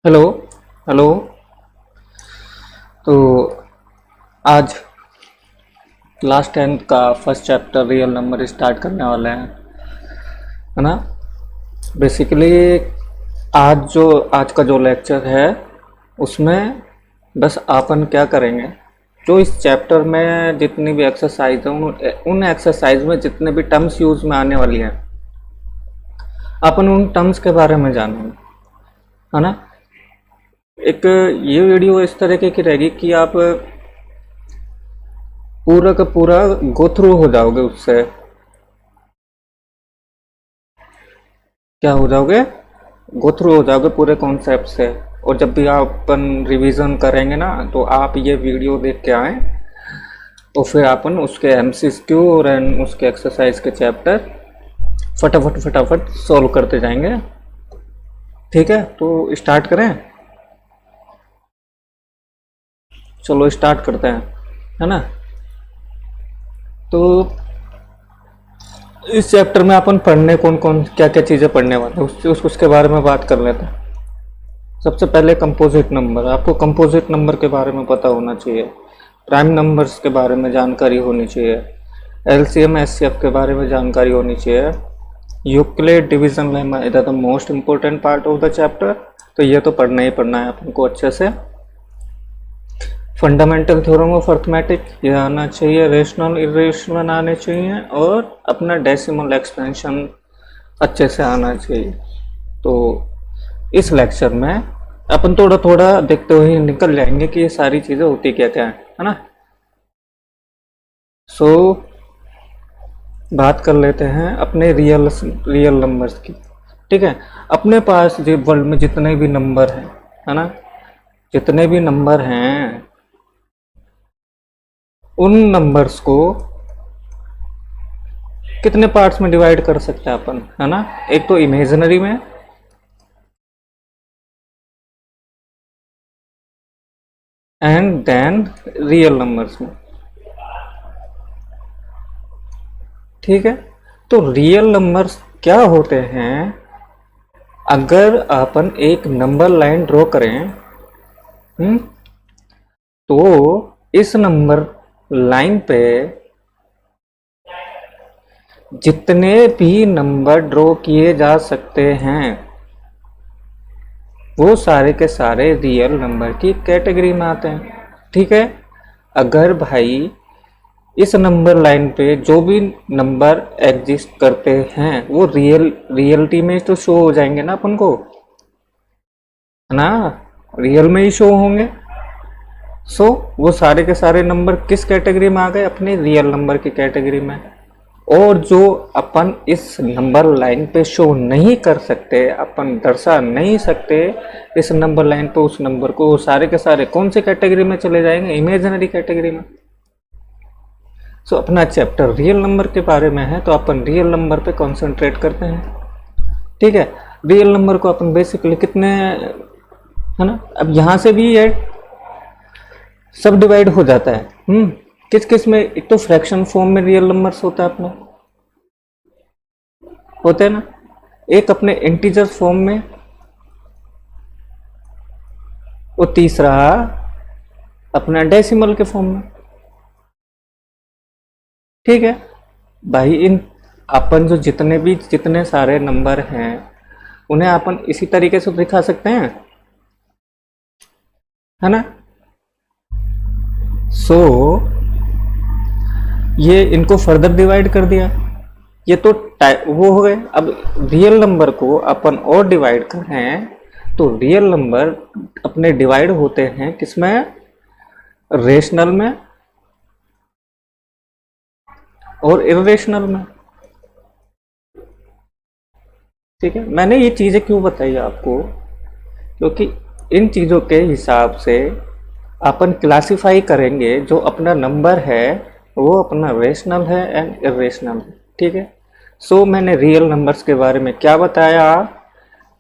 Hello. Hello. तो आज class 10th का first chapter real number start करने वाले हैं, है ना। बेसिकली आज का जो लेक्चर है उसमें बस अपन क्या करेंगे, जो इस चैप्टर में जितनी भी एक्सरसाइज है उन एक्सरसाइज में जितने भी टर्म्स यूज में आने वाली हैं अपन उन टर्म्स के बारे में जानेंगे, है ना। एक ये वीडियो इस तरीके की रहेगी कि आप पूरा का पूरा गो थ्रू हो जाओगे, उससे क्या हो जाओगे, गो थ्रू हो जाओगे पूरे कॉन्सेप्ट से। और जब भी आप अपन रिवीजन करेंगे ना, तो आप ये वीडियो देख के आए और फिर अपन उसके एमसीक्यू और उसके एक्सरसाइज के चैप्टर फटाफट फटाफट सॉल्व करते जाएंगे। ठीक है, तो स्टार्ट करें। चलो स्टार्ट करते हैं, है ना। तो इस चैप्टर में अपन पढ़ने कौन कौन क्या क्या चीज़ें पढ़ने वाले हैं उसके बारे में बात कर लेते हैं। सबसे पहले कंपोजिट नंबर। आपको कंपोजिट नंबर के बारे में पता होना चाहिए, प्राइम नंबर्स के बारे में जानकारी होनी चाहिए, एलसीएम एचसीएफ के बारे में जानकारी होनी चाहिए, Euclid division lemma is the most important part of the chapter. तो ये तो पढ़ना ही पढ़ना है अपन को अच्छे से। फंडामेंटल थ्योरम ऑफ अर्थमेटिक ये आना चाहिए, रेशनल इरेशनल आने चाहिए, और अपना डेसिमल एक्सपेंशन अच्छे से आना चाहिए। तो इस लेक्चर में अपन थोड़ा थोड़ा देखते हुए निकल जाएंगे कि ये सारी चीज़ें होती क्या क्या है ना। सो बात कर लेते हैं अपने रियल नंबर्स की। ठीक है, अपने पास जो वर्ल्ड में जितने भी नंबर हैं, है ना, जितने भी नंबर हैं उन नंबर्स को कितने पार्ट्स में डिवाइड कर सकते हैं अपन, है ना। एक तो इमेजिनरी में, एंड देन रियल नंबर्स में। ठीक है, तो रियल नंबर्स क्या होते हैं। अगर अपन एक नंबर लाइन ड्रॉ करें, तो इस नंबर लाइन पे जितने भी नंबर ड्रॉ किए जा सकते हैं वो सारे के सारे रियल नंबर की कैटेगरी में आते हैं। ठीक है, अगर भाई इस नंबर लाइन पे जो भी नंबर एग्जिस्ट करते हैं वो रियलिटी में तो शो हो जाएंगे ना अपन को, है ना, रियल में ही शो होंगे। सो वो सारे के सारे नंबर किस कैटेगरी में आ गए, अपने रियल नंबर की कैटेगरी में। और जो अपन इस नंबर लाइन पे शो नहीं कर सकते, अपन दर्शा नहीं सकते इस नंबर लाइन पे उस नंबर को, वो सारे के सारे कौन सी कैटेगरी में चले जाएंगे, इमेजिनरी कैटेगरी में। सो अपना चैप्टर रियल नंबर के बारे में है, तो अपन रियल नंबर पे कंसंट्रेट करते हैं। ठीक है, रियल नंबर को अपन बेसिकली कितने, है ना, अब यहाँ से भी ये सब डिवाइड हो जाता है। किस किस में, एक तो फ्रैक्शन फॉर्म में रियल नंबर्स होता है अपने, होते हैं ना, एक अपने इंटीजर फॉर्म में, और तीसरा अपना डेसिमल के फॉर्म में। ठीक है भाई, इन अपन जो जितने सारे नंबर हैं उन्हें अपन इसी तरीके से दिखा सकते हैं, है ना। सो ये इनको फर्दर डिवाइड कर दिया, ये तो वो हो गए। अब रियल नंबर को अपन और डिवाइड करें तो रियल नंबर अपने डिवाइड होते हैं किसमें, रेशनल में और इरेशनल में। ठीक है, मैंने ये चीज़ें क्यों बताई आपको, क्योंकि इन चीज़ों के हिसाब से अपन क्लासिफाई करेंगे जो अपना नंबर है वो अपना रेशनल है एंड इरेशनल है। ठीक है, सो मैंने रियल नंबर्स के बारे में क्या बताया,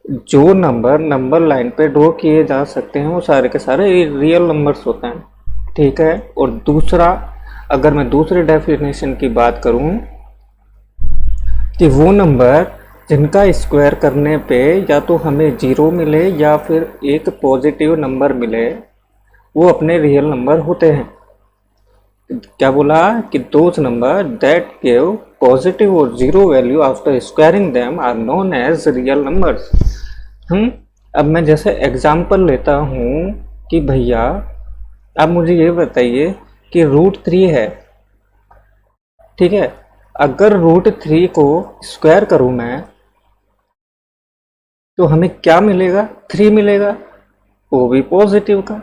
जो नंबर लाइन पे ड्रॉ किए जा सकते हैं वो सारे के सारे रियल नंबर्स होते हैं। ठीक है, और दूसरा, अगर मैं दूसरे डेफिनेशन की बात करूं कि वो नंबर जिनका स्क्वायर करने पे या तो हमें 0 मिले या फिर एक पॉजिटिव नंबर मिले, वो अपने रियल नंबर होते हैं। क्या बोला कि those number that give positive और 0 value after squaring them are known as real numbers. अब मैं जैसे एग्जाम्पल लेता हूँ कि भैया अब मुझे ये बताइए कि √3 है, ठीक है। अगर √3 को स्क्वायर करूँ मैं तो हमें क्या मिलेगा? 3 मिलेगा, वो भी पॉजिटिव का,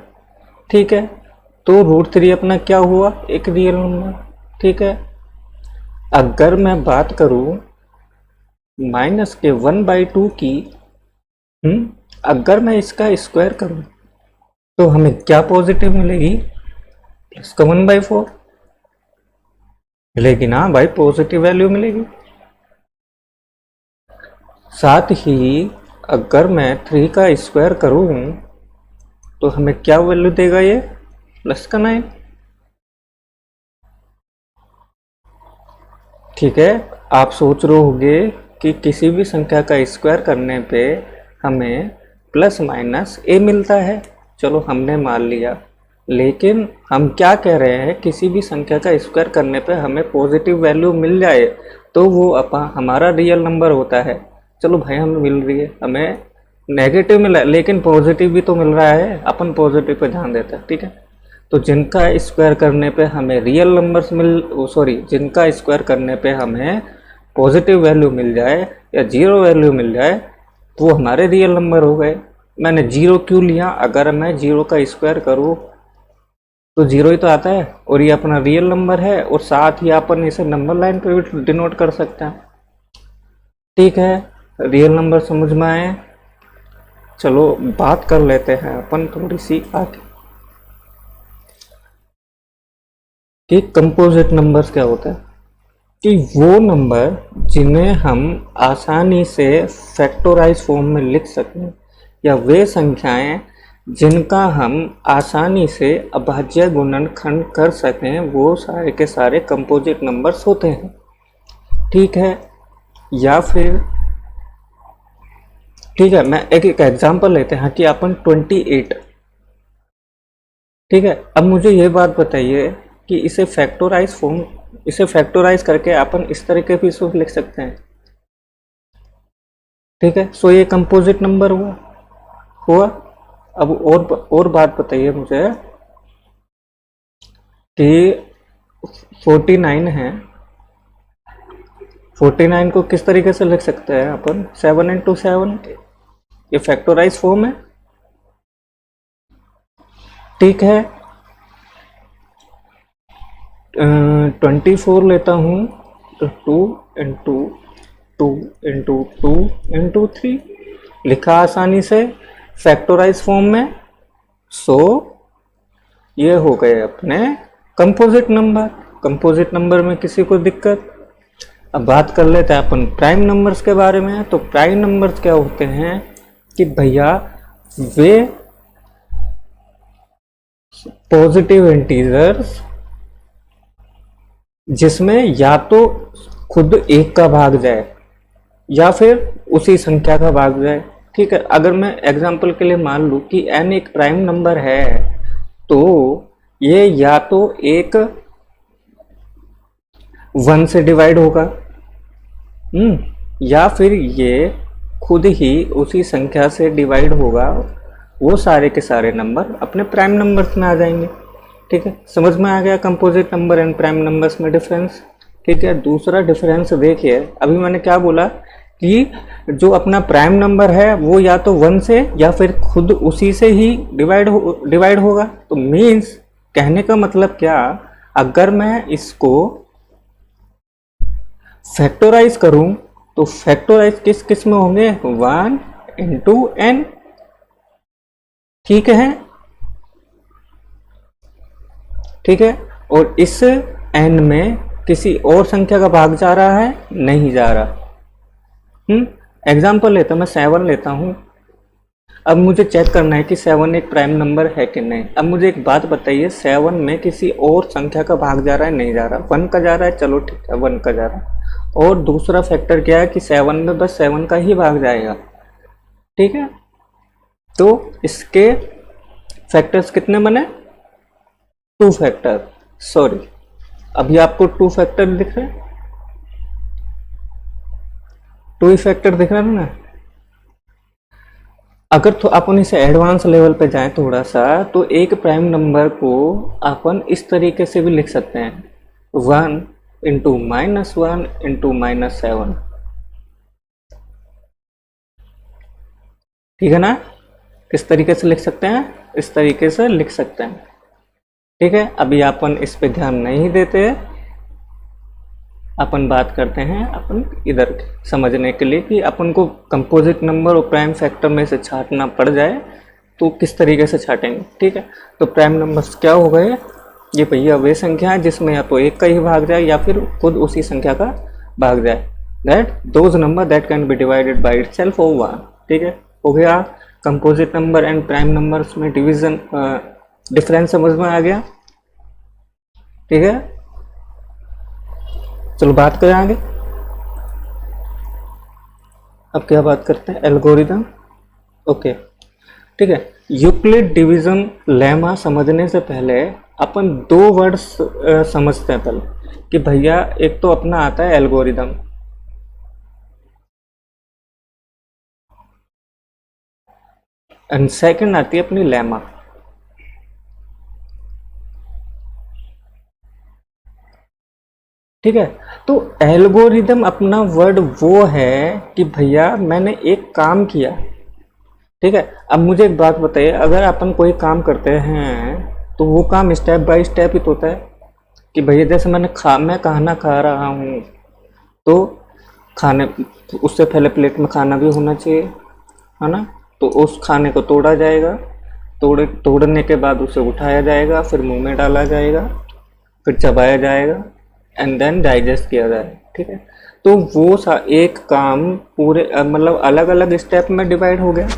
ठीक है। तो √3 अपना क्या हुआ? एक रियल नंबर, ठीक है। अगर मैं बात करूं माइनस के 1/2 की, अगर मैं इसका स्क्वायर करूं तो हमें क्या पॉजिटिव मिलेगी? प्लस का 1/4 मिलेगी ना भाई, पॉजिटिव वैल्यू मिलेगी। साथ ही अगर मैं 3 का स्क्वायर करूं तो हमें क्या वैल्यू देगा? ये प्लस का 9, ठीक है। आप सोच रहे होंगे कि किसी भी संख्या का स्क्वायर करने पे हमें प्लस माइनस ए मिलता है, चलो हमने मान लिया। लेकिन हम क्या कह रहे हैं, किसी भी संख्या का स्क्वायर करने पे हमें पॉजिटिव वैल्यू मिल जाए तो वो हमारा रियल नंबर होता है। चलो भाई हमें मिल रही है, हमें नेगेटिव मिला लेकिन पॉजिटिव भी तो मिल रहा है, अपन पॉजिटिव पे ध्यान देते हैं, ठीक है। तो जिनका स्क्वायर करने पे हमें रियल नंबर्स जिनका स्क्वायर करने पे हमें पॉजिटिव वैल्यू मिल जाए या 0 वैल्यू मिल जाए तो वो हमारे रियल नंबर हो गए। मैंने 0 क्यों लिया? अगर मैं 0 का स्क्वायर करूँ तो 0 ही तो आता है और ये अपना रियल नंबर है, और साथ ही अपन इसे नंबर लाइन पे भी डिनोट कर सकते हैं, ठीक है। रियल नंबर समझ में आए? चलो बात कर लेते हैं अपन थोड़ी सी आगे कि कंपोजिट नंबर्स क्या होता है। कि वो नंबर जिन्हें हम आसानी से फैक्टराइज फॉर्म में लिख सकें, या वे संख्याएं जिनका हम आसानी से अभाज्य गुणनखंड कर सकें, वो सारे के सारे कंपोजिट नंबर्स होते हैं, ठीक है। या फिर ठीक है, मैं एक एग्जांपल लेते हैं कि अपन 28, ठीक है। अब मुझे ये बात बताइए कि इसे फैक्टराइज करके अपन इस तरीके भी इसको लिख सकते हैं, ठीक है। सो ये कंपोजिट नंबर हुआ। अब और बात बताइए मुझे कि 49 है, 49 को किस तरीके से लिख सकते हैं अपन? 7 × 7, ये फैक्टराइज फॉर्म है, ठीक है। 24 लेता हूँ तो 2 × 2 × 2 × 3 लिखा आसानी से फैक्टराइज फॉर्म में। सो ये हो गए अपने कंपोजिट नंबर। कंपोजिट नंबर में किसी को दिक्कत? अब बात कर लेते हैं अपन प्राइम नंबर्स के बारे में। तो प्राइम नंबर्स क्या होते हैं कि भैया वे पॉजिटिव इंटीजर्स जिसमें या तो खुद एक का भाग जाए या फिर उसी संख्या का भाग जाए, ठीक है। अगर मैं एग्जांपल के लिए मान लूं कि n एक प्राइम नंबर है तो ये या तो एक 1 से डिवाइड होगा, या फिर ये खुद ही उसी संख्या से डिवाइड होगा। वो सारे के सारे नंबर अपने प्राइम नंबर्स में आ जाएंगे, ठीक है। समझ में आ गया composite number and prime numbers में डिफरेंस, ठीक है। दूसरा डिफरेंस देखिए, अभी मैंने क्या बोला कि जो अपना प्राइम नंबर है वो या तो 1 से या फिर खुद उसी से ही डिवाइड होगा। तो मीन्स कहने का मतलब क्या, अगर मैं इसको फैक्टराइज करूं तो फैक्टराइज किस किस में होंगे? 1 × n, ठीक है, ठीक है। और इस n में किसी और संख्या का भाग जा रहा है? नहीं जा रहा। एग्जाम्पल लेता मैं 7 लेता हूं। अब मुझे चेक करना है कि 7 एक प्राइम नंबर है कि नहीं। अब मुझे एक बात बताइए, 7 में किसी और संख्या का भाग जा रहा है? नहीं जा रहा। 1 का जा रहा है, चलो ठीक है 1 का जा रहा है। और दूसरा फैक्टर क्या है कि 7 में बस 7 का ही भाग जाएगा। ठीक है, तो इसके फैक्टर्स कितने बने? 2 फैक्टर, सॉरी अभी आपको 2 फैक्टर दिख रहे हैं, 2 ही फैक्टर दिख रहे हैं ना। अगर तो अपन इसे एडवांस लेवल पे जाएं थोड़ा सा, तो एक प्राइम नंबर को अपन इस तरीके से भी लिख सकते हैं, 1 इंटू -1 इंटू -7। ठीक है ना, किस तरीके से लिख सकते हैं? इस तरीके से लिख सकते हैं। ठीक है, अभी अपन इस पे ध्यान नहीं देते, अपन बात करते हैं अपन इधर समझने के लिए कि अपन को कंपोजिट नंबर और प्राइम फैक्टर में से छांटना पड़ जाए तो किस तरीके से छाटेंगे। ठीक है, तो प्राइम नंबर्स क्या हो गए? ये भैया वे संख्या है जिसमें या तो एक का ही भाग जाए या फिर खुद उसी संख्या का भाग जाए, that those number that can be divided by itself और 1। ठीक है, हो गया composite number and prime numbers में डिवीजन, डिफरेंस समझ में आ गया। ठीक है, चलो बात करें आगे। अब क्या बात करते हैं? एल्गोरिदम। ओके, ठीक है, यूक्लिड डिवीजन लेमा समझने से पहले अपन 2 वर्ड्स समझते हैं पहले कि भैया एक तो अपना आता है एल्गोरिदम, एंड सेकंड आती है अपनी लेमा। ठीक है, तो एल्गोरिदम अपना वर्ड वो है कि भैया मैंने एक काम किया। ठीक है, अब मुझे एक बात बताइए, अगर अपन कोई काम करते हैं तो वो काम स्टेप बाय स्टेप ही तो होता है कि भैया जैसे मैं खाना खा रहा हूँ तो खाने उससे पहले प्लेट में खाना भी होना चाहिए, है ना। तो उस खाने को तोड़ा जाएगा, तोड़ने के बाद उसे उठाया जाएगा, फिर मुंह में डाला जाएगा, फिर चबाया जाएगा एंड देन डाइजेस्ट किया जाए। ठीक है, तो वो एक काम पूरे मतलब अलग अलग स्टेप में डिवाइड हो गया।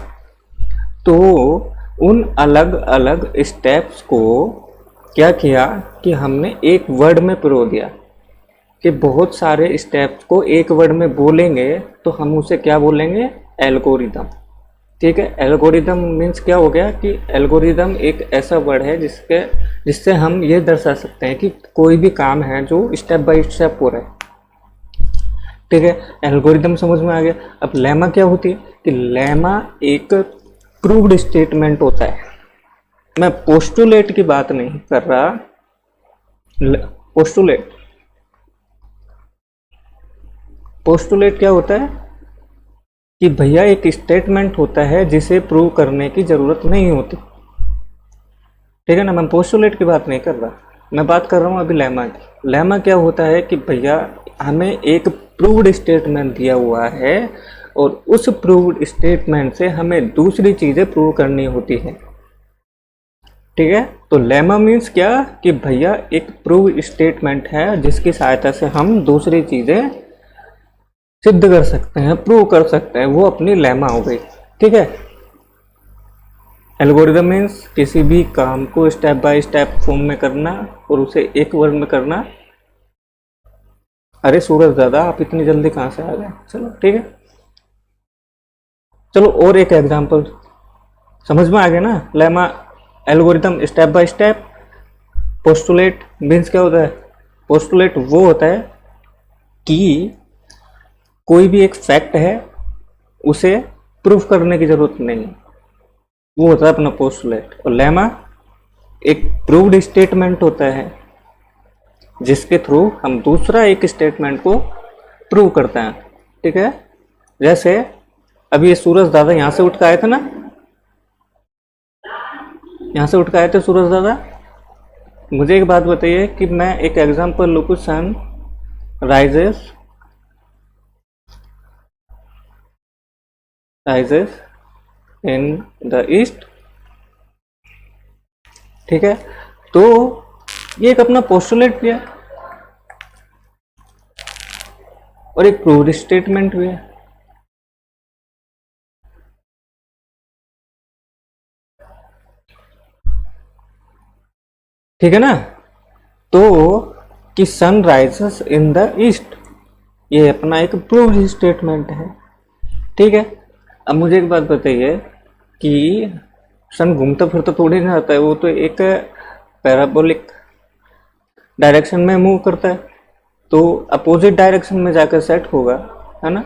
तो उन अलग अलग स्टेप्स को क्या किया कि हमने एक वर्ड में पिरो दिया कि बहुत सारे स्टेप्स को एक वर्ड में बोलेंगे तो हम उसे क्या बोलेंगे? एल्गोरिदम। ठीक है, एल्गोरिदम मीन्स क्या हो गया कि एल्गोरिदम एक ऐसा वर्ड है जिससे हम ये दर्शा सकते हैं कि कोई भी काम है जो स्टेप बाय स्टेप हो रहा है। ठीक है, एल्गोरिदम समझ में आ गया। अब लेमा क्या होती है कि लेमा एक प्रूव्ड स्टेटमेंट होता है। मैं पोस्टुलेट की बात नहीं कर रहा, पोस्टुलेट क्या होता है कि भैया एक स्टेटमेंट होता है जिसे प्रूव करने की जरूरत नहीं होती। ठीक है ना, मैं पोस्टुलेट की बात नहीं कर रहा, मैं बात कर रहा हूँ अभी लेमा की। लेमा क्या होता है कि भैया हमें एक प्रूव्ड स्टेटमेंट दिया हुआ है और उस प्रूव्ड स्टेटमेंट से हमें दूसरी चीज़ें प्रूव करनी होती है। ठीक है, तो लेमा मीन्स क्या कि भैया एक प्रूव स्टेटमेंट है जिसकी सहायता से हम दूसरी चीज़ें सिद्ध कर सकते हैं, प्रूव कर सकते हैं, वो अपनी लेमा हो गई। ठीक है, एल्गोरिदम मीन्स किसी भी काम को स्टेप बाय स्टेप फॉर्म में करना और उसे एक वर्ड में करना। अरे सूरज दादा, आप इतनी जल्दी कहाँ से आ गए? चलो ठीक है, चलो और एक एग्जांपल समझ में आ गया ना। Lemma, algorithm, step by step. Postulate means क्या होता है? पोस्टुलेट वो होता है कि कोई भी एक फैक्ट है उसे प्रूफ करने की जरूरत नहीं, वो होता है अपना पोस्टुलेट। और लेमा एक प्रूव्ड स्टेटमेंट होता है जिसके थ्रू हम दूसरा एक स्टेटमेंट को प्रूव करते हैं। ठीक है, जैसे अभी ये सूरज दादा यहाँ से उठ के आए थे ना, यहाँ से उठ के आए थे सूरज दादा। मुझे एक बात बताइए कि मैं एक एग्जांपल लूँ, कुछ sun rises in the east. ठीक है, तो ये एक अपना पोस्टुलेट भी है और एक प्रूव्ड स्टेटमेंट भी है। ठीक है ना, तो कि sun rises in the east, ये अपना एक प्रूव्ड स्टेटमेंट है। ठीक है, अब मुझे एक बात बताइए कि सन घूमता फिरता थोड़ी ना आता है, वो तो एक पैराबोलिक डायरेक्शन में मूव करता है, तो अपोजिट डायरेक्शन में जाकर सेट होगा, है ना।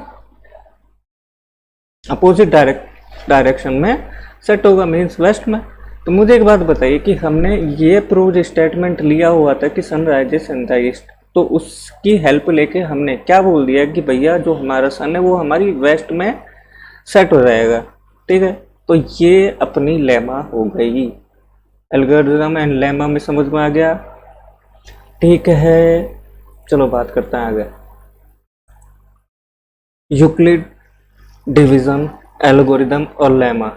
अपोजिट डायरेक्शन में सेट होगा, मीन्स वेस्ट में। तो मुझे एक बात बताइए कि हमने ये प्रूव्ड स्टेटमेंट लिया हुआ था कि sun rises in the east, तो उसकी हेल्प लेके हमने क्या बोल दिया कि भैया जो हमारा सन है वो हमारी वेस्ट में सेट हो जाएगा। ठीक है, तो ये अपनी लेमा हो गई। एल्गोरिथम एंड लेमा में समझ में आ गया। ठीक है, चलो बात करते हैं आगे। यूक्लिड डिवीजन, एल्गोरिथम और लेमा।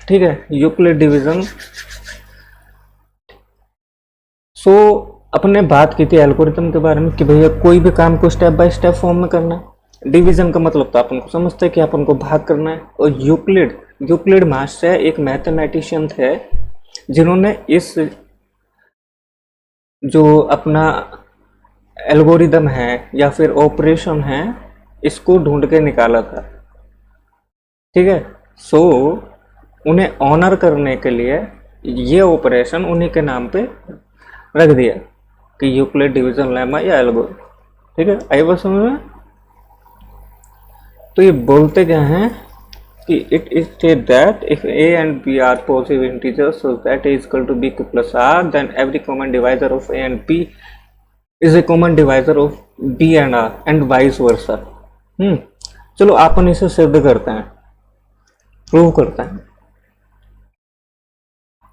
ठीक है, यूक्लिड डिवीजन, अपने बात की थी एल्गोरिथम के बारे में कि भैया कोई भी काम को स्टेप बाय स्टेप फॉर्म में करना है। डिवीजन का मतलब तो अपन को समझते हैं कि अपन को भाग करना है। और यूक्लिड महाशय एक मैथमेटिशियन थे जिन्होंने इस जो अपना एल्गोरिदम है या फिर ऑपरेशन है इसको ढूंढ के निकाला था। ठीक है, उन्हें ऑनर करने के लिए ये ऑपरेशन उन्हीं के नाम पे रख दिया कि यूक्लिड डिवीजन लेमा या एल्गोरिथम। ठीक है, आई बात समझ में। तो ये बोलते क्या हैं कि it is state that if a and b are positive integers so that a is equal to b plus r, then every common divisor of a and b is a common divisor of b and r and vice versa। चलो अपन इसे सिद्ध करते हैं, prove करते हैं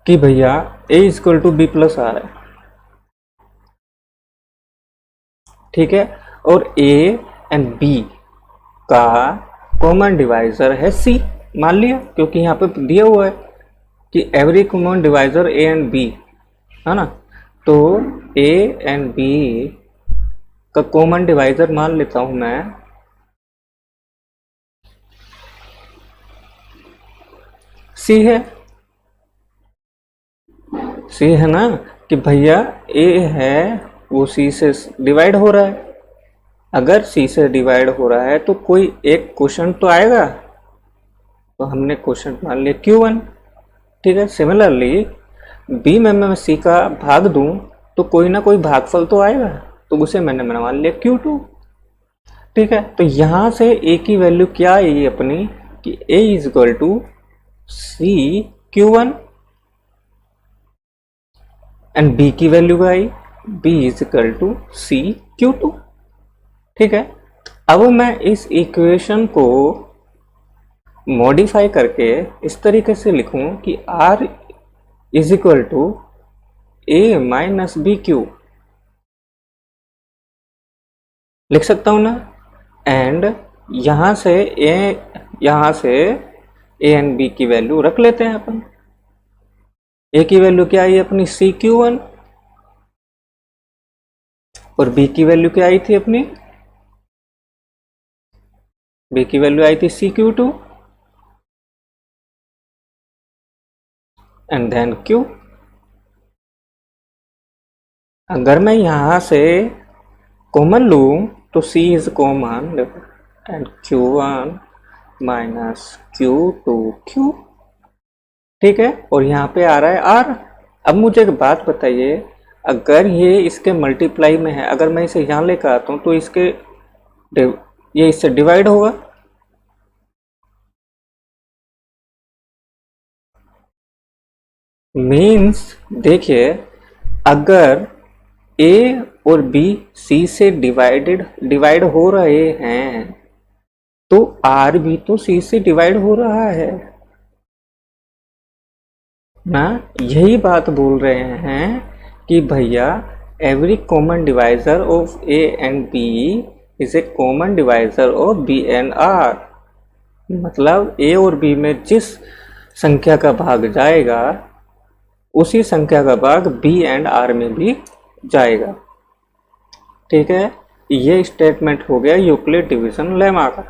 कि भैया a is equal to b plus r है। ठीक है, और a and b का कॉमन डिवाइजर है c, मान लिया, क्योंकि यहाँ पे दिया हुआ है कि every common divisor a and b, है ना। तो a एंड b का कॉमन डिवाइजर मान लेता हूं मैं c है ना, कि भैया a है वो c से डिवाइड हो रहा है। अगर c से डिवाइड हो रहा है तो कोई एक क्वेश्चन तो आएगा, तो हमने क्वेश्चन मान लिया Q1। ठीक है, सिमिलरली b में मैं c का भाग दूं तो कोई ना कोई भागफल तो आएगा, तो उसे मैंने मान लिया Q2। ठीक है, तो यहां से a की वैल्यू क्या आई अपनी कि a is equal to c Q1 and b की वैल्यू आई b is equal to c Q2। ठीक है, अब मैं इस इक्वेशन को मॉडिफाई करके इस तरीके से लिखूं कि r is equal to a minus B Q, लिख सकता हूं ना। एंड यहां से a एंड b की वैल्यू रख लेते हैं अपन। a की वैल्यू क्या आई अपनी c Q1 और b की वैल्यू क्या आई थी अपनी, b की वैल्यू आई थी c Q2 and then q। अगर मैं यहां से कॉमन लूं तो c is common and Q1 minus Q2 Q। ठीक है, और यहाँ पे आ रहा है r। अब मुझे एक बात बताइए, अगर ये इसके मल्टीप्लाई में है, अगर मैं इसे यहाँ लेकर आता हूँ तो ये इससे डिवाइड होगा। मीन्स देखिए, अगर a और b c से डिवाइड हो रहे हैं तो r भी तो c से डिवाइड हो रहा है ना। यही बात बोल रहे हैं कि भैया every common divisor of a and b is a common divisor of b and r। मतलब a और b में जिस संख्या का भाग जाएगा उसी संख्या का भाग b एंड r में भी जाएगा। ठीक है, ये स्टेटमेंट हो गया यूक्लिड डिवीजन लेमा का।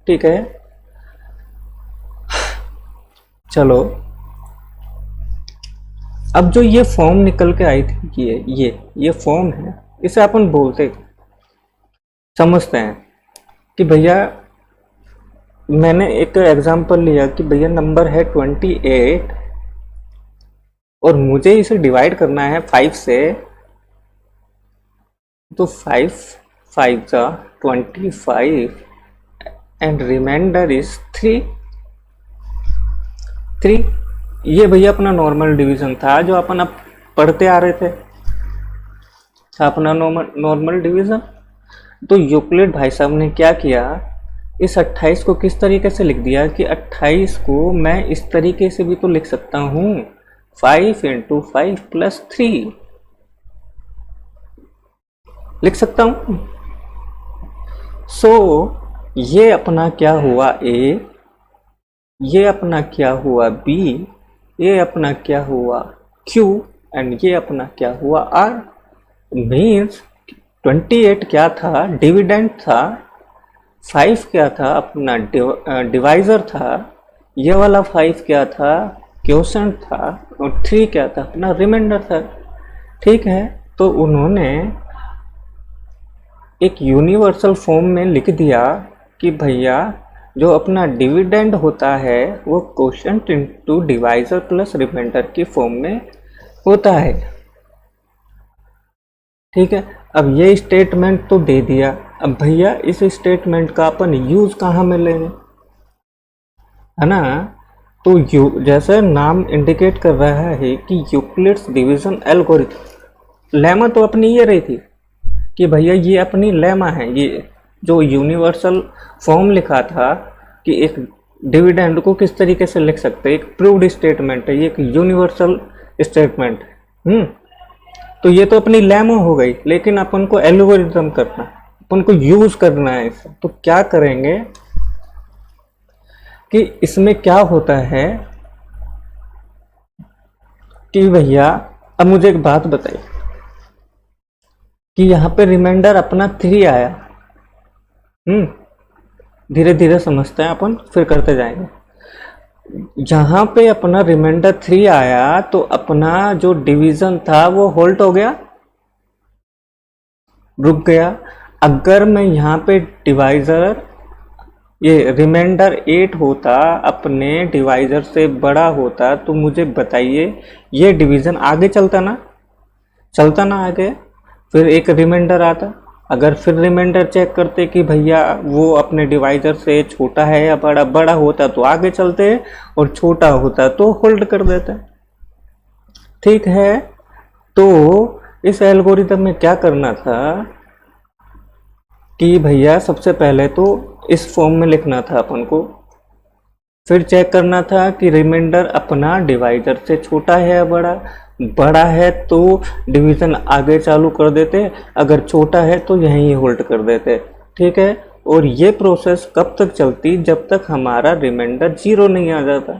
ठीक है, चलो अब जो ये फॉर्म निकल के आई थी, ये फॉर्म है, इसे अपन बोलते समझते हैं कि भैया मैंने एक एग्जांपल लिया कि भैया नंबर है 28 और मुझे इसे डिवाइड करना है 5 से, तो 5 5 जा 25 एंड रिमाइंडर इज 3। ये भैया अपना नॉर्मल डिवीजन था जो अपन अब पढ़ते आ रहे थे, अपना नॉर्मल डिवीजन। तो यूक्लिड भाई साहब ने क्या किया, इस 28 को किस तरीके से लिख दिया कि 28 को मैं इस तरीके से भी तो लिख सकता हूँ, 5 × 5 + 3 लिख सकता हूँ। सो ये अपना क्या हुआ ए, ये अपना क्या हुआ बी, ये अपना क्या हुआ क्यू एंड ये अपना क्या हुआ आर। मीन्स 28 क्या था, डिविडेंड था, 5 क्या था, अपना डिवाइजर था, ये वाला 5 क्या था, क्वोशंट था, और 3 क्या था, अपना रिमाइंडर था। ठीक है, तो उन्होंने एक यूनिवर्सल फॉर्म में लिख दिया कि भैया जो अपना डिविडेंड होता है वो quotient into divisor plus remainder की फॉर्म में होता है। ठीक है, अब ये स्टेटमेंट तो दे दिया, अब भैया इस स्टेटमेंट का अपन यूज कहाँ में लेंगे, है ना। तो जैसे नाम इंडिकेट कर रहा है कि यूक्लिड्स डिवीजन एल्गोरिथम, लेमा तो अपनी ये रही थी कि भैया ये अपनी लेमा है, ये जो यूनिवर्सल फॉर्म लिखा था कि एक डिविडेंड को किस तरीके से लिख सकते हैं, एक प्रूव्ड स्टेटमेंट है, ये एक यूनिवर्सल स्टेटमेंट है। तो ये तो अपनी लेमा हो गई, लेकिन अपन को एल्गोरिथम करना, अपन को यूज करना है इसे। तो क्या करेंगे कि इसमें क्या होता है कि भैया अब मुझे एक बात बताइए कि यहाँ पे रिमाइंडर अपना 3 आया। धीरे धीरे समझते हैं अपन, फिर करते जाएंगे। जहाँ पे अपना रिमाइंडर 3 आया तो अपना जो डिवीजन था वो होल्ड हो गया, रुक गया। अगर मैं यहाँ पे डिवाइजर, ये रिमाइंडर 8 होता, अपने डिवाइजर से बड़ा होता, तो मुझे बताइए ये डिवीजन आगे चलता ना आगे, फिर एक रिमाइंडर आता। अगर फिर रिमाइंडर चेक करते कि भैया वो अपने डिवाइजर से छोटा है या बड़ा होता तो आगे चलते, और छोटा होता तो होल्ड कर देते। ठीक है, तो इस एल्गोरिथम में क्या करना था कि भैया सबसे पहले तो इस फॉर्म में लिखना था अपन को, फिर चेक करना था कि रिमाइंडर अपना डिवाइजर से छोटा है या बड़ा है तो डिवीजन आगे चालू कर देते, अगर छोटा है तो यहीं होल्ड कर देते। ठीक है, और ये प्रोसेस कब तक चलती, जब तक हमारा रिमाइंडर 0 नहीं आ जाता।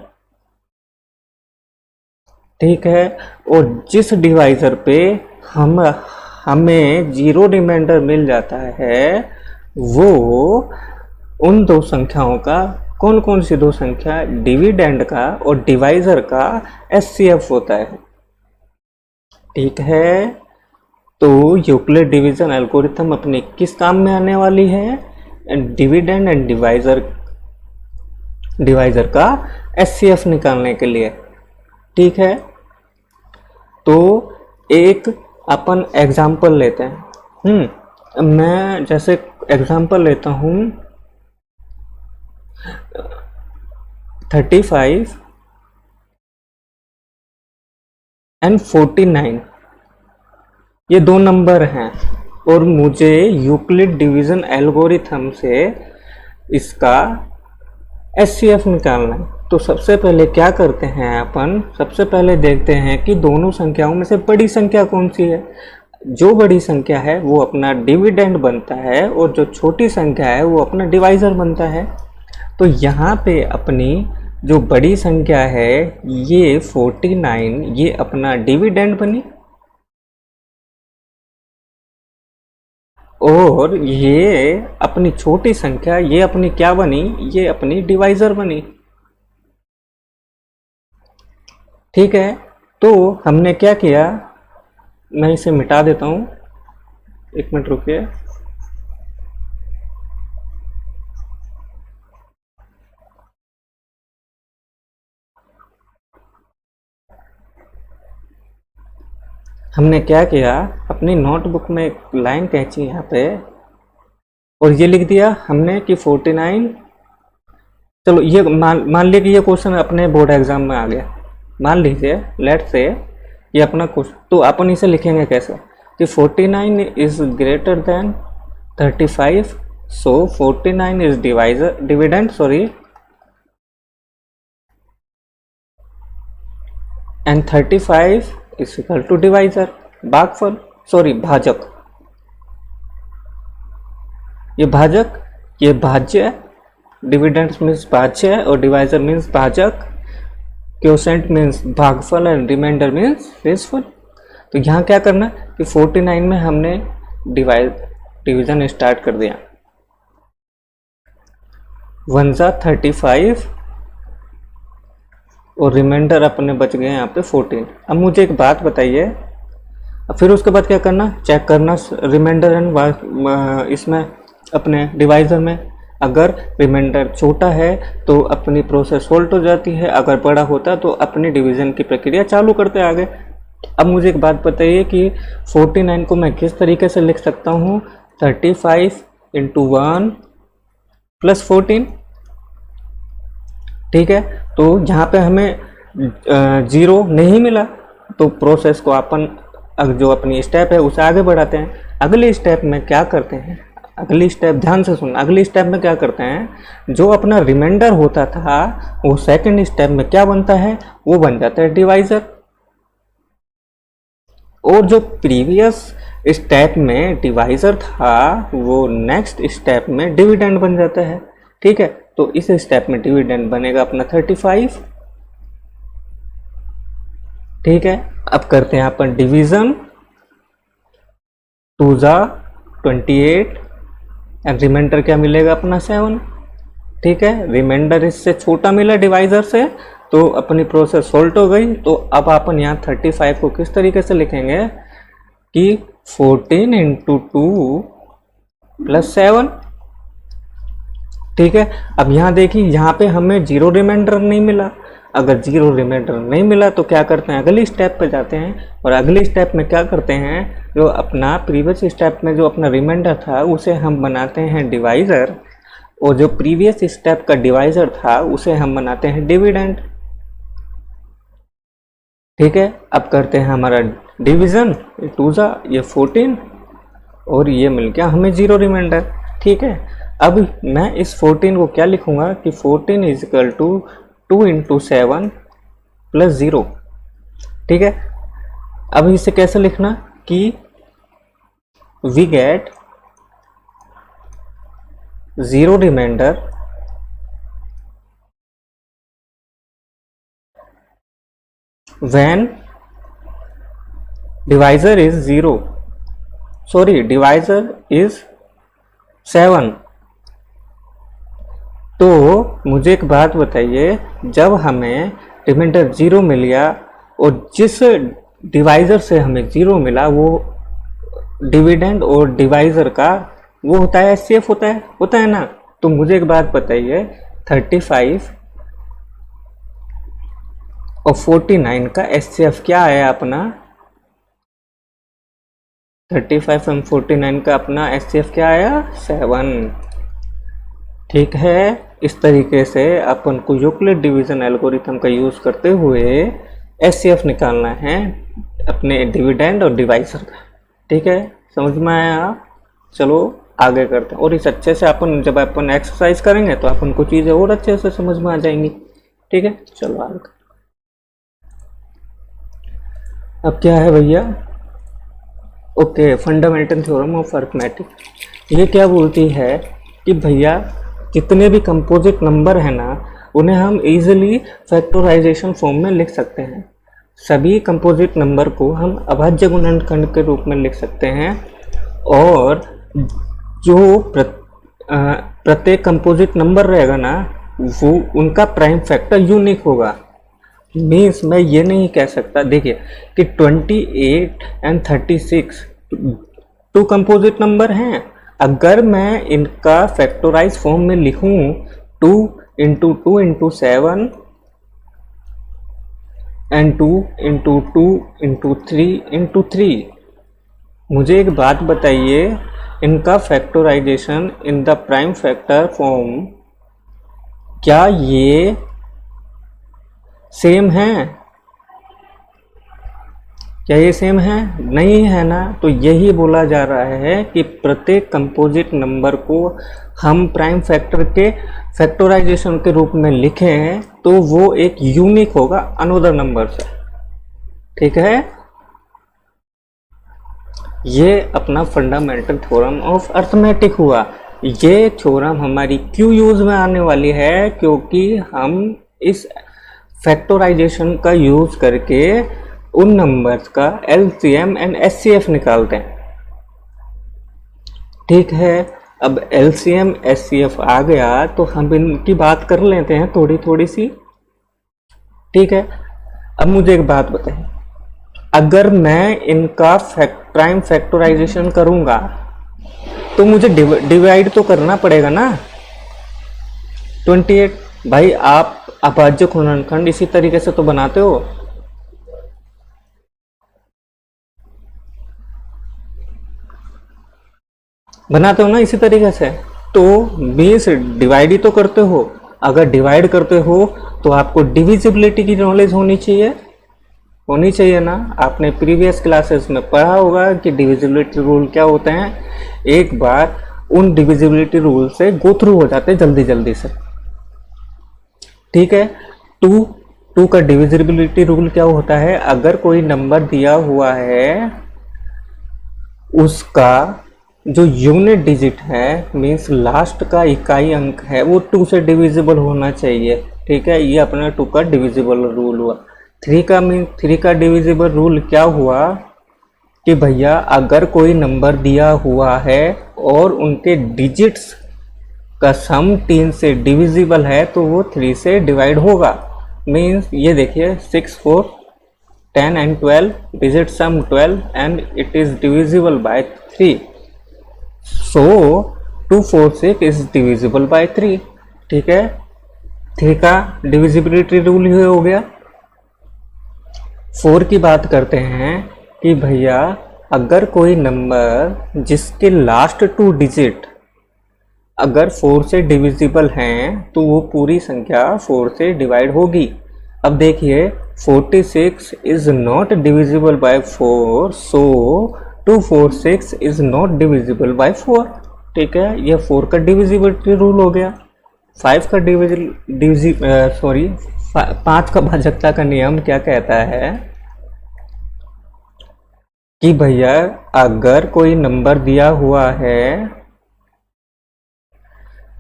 ठीक है, और जिस डिवाइजर पे हमें 0 रिमाइंडर मिल जाता है वो उन दो संख्याओं का, कौन कौन सी दो संख्या, डिविडेंड का और डिवाइजर का एचसीएफ होता है। ठीक है, तो यूक्लिड डिवीजन एल्गोरिथम अपने किस काम में आने वाली है, डिविडेंड एंड डिवाइजर का एचसीएफ निकालने के लिए। ठीक है, तो एक अपन एग्जाम्पल लेते हैं। मैं जैसे एग्जाम्पल लेता हूँ 35 एंड 49, ये दो नंबर हैं और मुझे यूक्लिड डिवीजन एल्गोरिथम से इसका एचसीएफ निकालना है। तो सबसे पहले क्या करते हैं अपन, सबसे पहले देखते हैं कि दोनों संख्याओं में से बड़ी संख्या कौन सी है। जो बड़ी संख्या है वो अपना डिविडेंड बनता है और जो छोटी संख्या है वो अपना डिवाइजर बनता है। तो यहाँ पे अपनी जो बड़ी संख्या है ये 49, ये अपना डिविडेंड बनी, और ये अपनी छोटी संख्या ये अपनी क्या बनी, ये अपनी डिवाइजर बनी। ठीक है, तो हमने क्या किया, मैं इसे मिटा देता हूँ, 1 मिनट रुकिए। हमने क्या किया, अपनी नोटबुक में एक लाइन खींची यहाँ पे और ये लिख दिया हमने कि 49। चलो ये मान लिया कि ये क्वेश्चन अपने बोर्ड एग्जाम में आ गया, मान लीजिए लेट से ये अपना क्वेश्चन, तो अपन इसे लिखेंगे कैसे कि 49 is greater than 35, so 49 is dividend and 35 is equal to divisor, भाजक। ये भाजक, ये भाज्य, डिविडेंड मीन्स भाज्य और डिवाइजर मीन्स भाजक, क्वोशेंट मीन्स भागफल एंड रिमाइंडर मीन्स रेशफल। तो यहाँ क्या करना कि 49 में हमने डिवीजन स्टार्ट कर दिया, 1 जा 35 और रिमाइंडर अपने बच गए यहाँ पे 14। अब मुझे एक बात बताइए, फिर उसके बाद क्या करना, चेक करना रिमाइंडर एंड इसमें अपने डिवाइजर में, अगर रिमाइंडर छोटा है तो अपनी प्रोसेस होल्ड हो जाती है, अगर बड़ा होता तो अपनी डिवीजन की प्रक्रिया चालू करते आगे। अब मुझे एक बात बताइए कि 49 को मैं किस तरीके से लिख सकता हूँ, 35 इंटू 1 प्लस 14, ठीक है। तो जहाँ पे हमें 0 नहीं मिला तो प्रोसेस को अपन जो अपनी स्टेप है उसे आगे बढ़ाते हैं। अगले स्टेप में क्या करते हैं, अगली स्टेप ध्यान से सुन, अगली स्टेप में क्या करते हैं, जो अपना रिमाइंडर होता था वो सेकंड स्टेप में क्या बनता है, वो बन जाता है डिवाइजर, और जो प्रीवियस स्टेप में डिवाइजर था वो नेक्स्ट स्टेप में डिविडेंड बन जाता है, ठीक है। तो इस स्टेप में डिविडेंड बनेगा अपना 35, ठीक है। अब करते हैं अपन डिवीजन, 2 जा 28 एंड रिमाइंडर क्या मिलेगा अपना 7, ठीक है। रिमाइंडर इससे छोटा मिला डिवाइजर से तो अपनी प्रोसेस सोल्व हो गई। तो अब अपन यहाँ 35 को किस तरीके से लिखेंगे कि 14 इंटू 2 प्लस 7, ठीक है। अब यहाँ देखिए, यहाँ पे हमें 0 रिमाइंडर नहीं मिला, अगर 0 रिमाइंडर नहीं मिला तो क्या करते हैं, अगली स्टेप पे जाते हैं और अगली स्टेप में क्या करते हैं, जो अपना प्रीवियस स्टेप में जो अपना रिमाइंडर था उसे हम बनाते हैं डिवाइजर, और जो प्रीवियस स्टेप का डिवाइजर था उसे हम बनाते हैं डिविडेंड, ठीक है। अब करते हैं हमारा डिवीजन, 2 जा ये 14 और ये मिल गया हमें 0 रिमाइंडर, ठीक है। अब मैं इस 14 को क्या लिखूंगा कि 14 is equal to 2 into 7 plus 0, ठीक है। अब इसे कैसे लिखना कि we get 0 remainder when divisor is 0, divisor is 7। तो मुझे एक बात बताइए, जब हमें रिमाइंडर 0 मिल गया और जिस डिवाइजर से हमें 0 मिला वो डिविडेंड और डिवाइजर का वो होता है एचसीएफ, होता है ना। तो मुझे एक बात बताइए, 35 और 49 का एचसीएफ क्या आया अपना, 35 एंड 49 का अपना एचसीएफ क्या आया, 7, ठीक है। इस तरीके से अपन को यूक्लिड डिवीजन एल्गोरिथम का यूज करते हुए एचसीएफ निकालना है अपने डिविडेंड और डिवाइजर का, ठीक है। समझ में आया आप? चलो आगे करते हैं, और इस अच्छे से अपन जब अपन एक्सरसाइज करेंगे तो अपन को चीज़ें और अच्छे से समझ में आ जाएंगी, ठीक है। चलो आगे। अब क्या है भैया, okay, fundamental theorem of arithmetic. ये क्या बोलती है कि भैया जितने भी कंपोजिट नंबर है ना उन्हें हम इजीली फैक्टराइजेशन फॉर्म में लिख सकते हैं। सभी कंपोजिट नंबर को हम अभाज्य गुणनखंड के रूप में लिख सकते हैं, और जो प्रत्येक कंपोजिट नंबर रहेगा ना वो उनका प्राइम फैक्टर यूनिक होगा। मीन्स मैं ये नहीं कह सकता, देखिए कि 28 एंड 36 टू कंपोजिट नंबर हैं, अगर मैं इनका फैक्टराइज फॉर्म में लिखूं 2 into 2 into 7 and 2 into 2 into 3 into 3। मुझे एक बात बताइए, इनका factorisation in the prime factor form, क्या ये सेम है? क्या ये सेम है? नहीं है ना। तो यही बोला जा रहा है कि प्रत्येक कंपोजिट नंबर को हम प्राइम फैक्टर के फैक्टराइजेशन के रूप में लिखें तो वो एक यूनिक होगा अनदर नंबर से। ठीक है, ये अपना फंडामेंटल थ्योरम ऑफ अर्थमेटिक हुआ। ये थ्योरम हमारी क्यों यूज में आने वाली है? क्योंकि हम इस फैक्टराइजेशन का यूज करके उन नंबर्स का LCM एंड SCF निकालते हैं। ठीक है, अब LCM SCF आ गया तो हम इनकी बात कर लेते हैं थोड़ी थोड़ी सी। ठीक है, अब मुझे एक बात बताइए, अगर मैं इनका प्राइम फैक्टराइजेशन करूंगा तो मुझे डिवाइड तो करना पड़ेगा ना। 28 भाई, आप अभाज्य गुणनखंड इसी तरीके से तो बनाते हो। बनाते हो ना इसी तरीके से, तो 20 डिवाइड ही तो करते हो। अगर डिवाइड करते हो तो आपको डिविजिबिलिटी की नॉलेज होनी चाहिए ना। आपने प्रीवियस क्लासेस में पढ़ा होगा कि डिविजिबिलिटी रूल क्या होते हैं। एक बार उन डिविजिबिलिटी रूल से गो थ्रू हो जाते हैं जल्दी से। ठीक है, टू का डिविजिबिलिटी रूल क्या होता है? अगर कोई नंबर दिया हुआ है, उसका जो यूनिट डिजिट है मीन्स लास्ट का इकाई अंक है वो 2 से डिविजिबल होना चाहिए। ठीक है, ये अपना 2 का डिविजिबल रूल हुआ। 3 का डिविजिबल रूल क्या हुआ कि भैया अगर कोई नंबर दिया हुआ है और उनके डिजिट्स का सम 3 से डिविजिबल है तो वो 3 से डिवाइड होगा। मीन्स ये देखिए 6, 4, 10 and 12, digit some 12 and it is divisible by 3। So 2, 4, 6 is divisible by 3। ठीक है, 3 का डिविजिबिलिटी रूल ये हो गया। 4 की बात करते हैं कि भैया अगर कोई नंबर जिसके लास्ट 2 डिजिट अगर 4 से डिविजिबल हैं तो वो पूरी संख्या 4 से डिवाइड होगी। अब देखिए 46 is not divisible by 4, so 246 is not divisible by 4। ठीक है, ये 4 का डिविजिबिलिटी रूल हो गया। 5 का 5 का भाजकता का नियम क्या कहता है कि भैया अगर कोई नंबर दिया हुआ है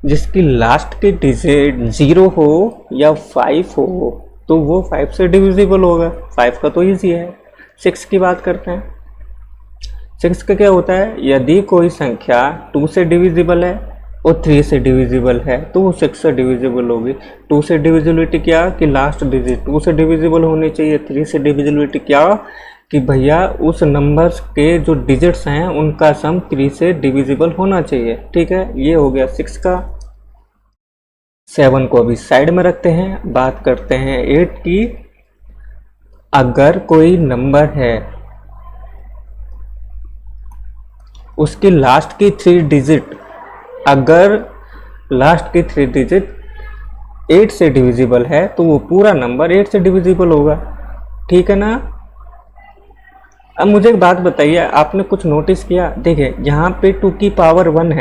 जिसकी लास्ट की डिजिट 0 हो या 5 हो तो वो 5 से डिविजिबल होगा। 5 का तो इजी है। 6 की बात करते हैं। 6 का क्या होता है? यदि कोई संख्या 2 से डिविजिबल है और 3 से डिविजिबल है तो वो 6 से डिविजिबल होगी। 2 से डिविजिबिलिटी क्या कि लास्ट डिजिट 2 से डिविजिबल होनी चाहिए। 3 से डिविजिबिलिटी क्या कि भैया उस नंबर्स के जो डिजिट्स हैं उनका सम 3 से डिविजिबल होना चाहिए। ठीक है, ये हो गया 6 का। 7 को अभी साइड में रखते हैं, बात करते हैं 8 की। अगर कोई नंबर है उसकी लास्ट की 3 डिजिट, अगर लास्ट की 3 डिजिट 8 से डिविजिबल है तो वो पूरा नंबर 8 से डिविजिबल होगा। ठीक है ना। अब मुझे एक बात बताइए, आपने कुछ नोटिस किया? देखिए यहाँ पे 2 की पावर 1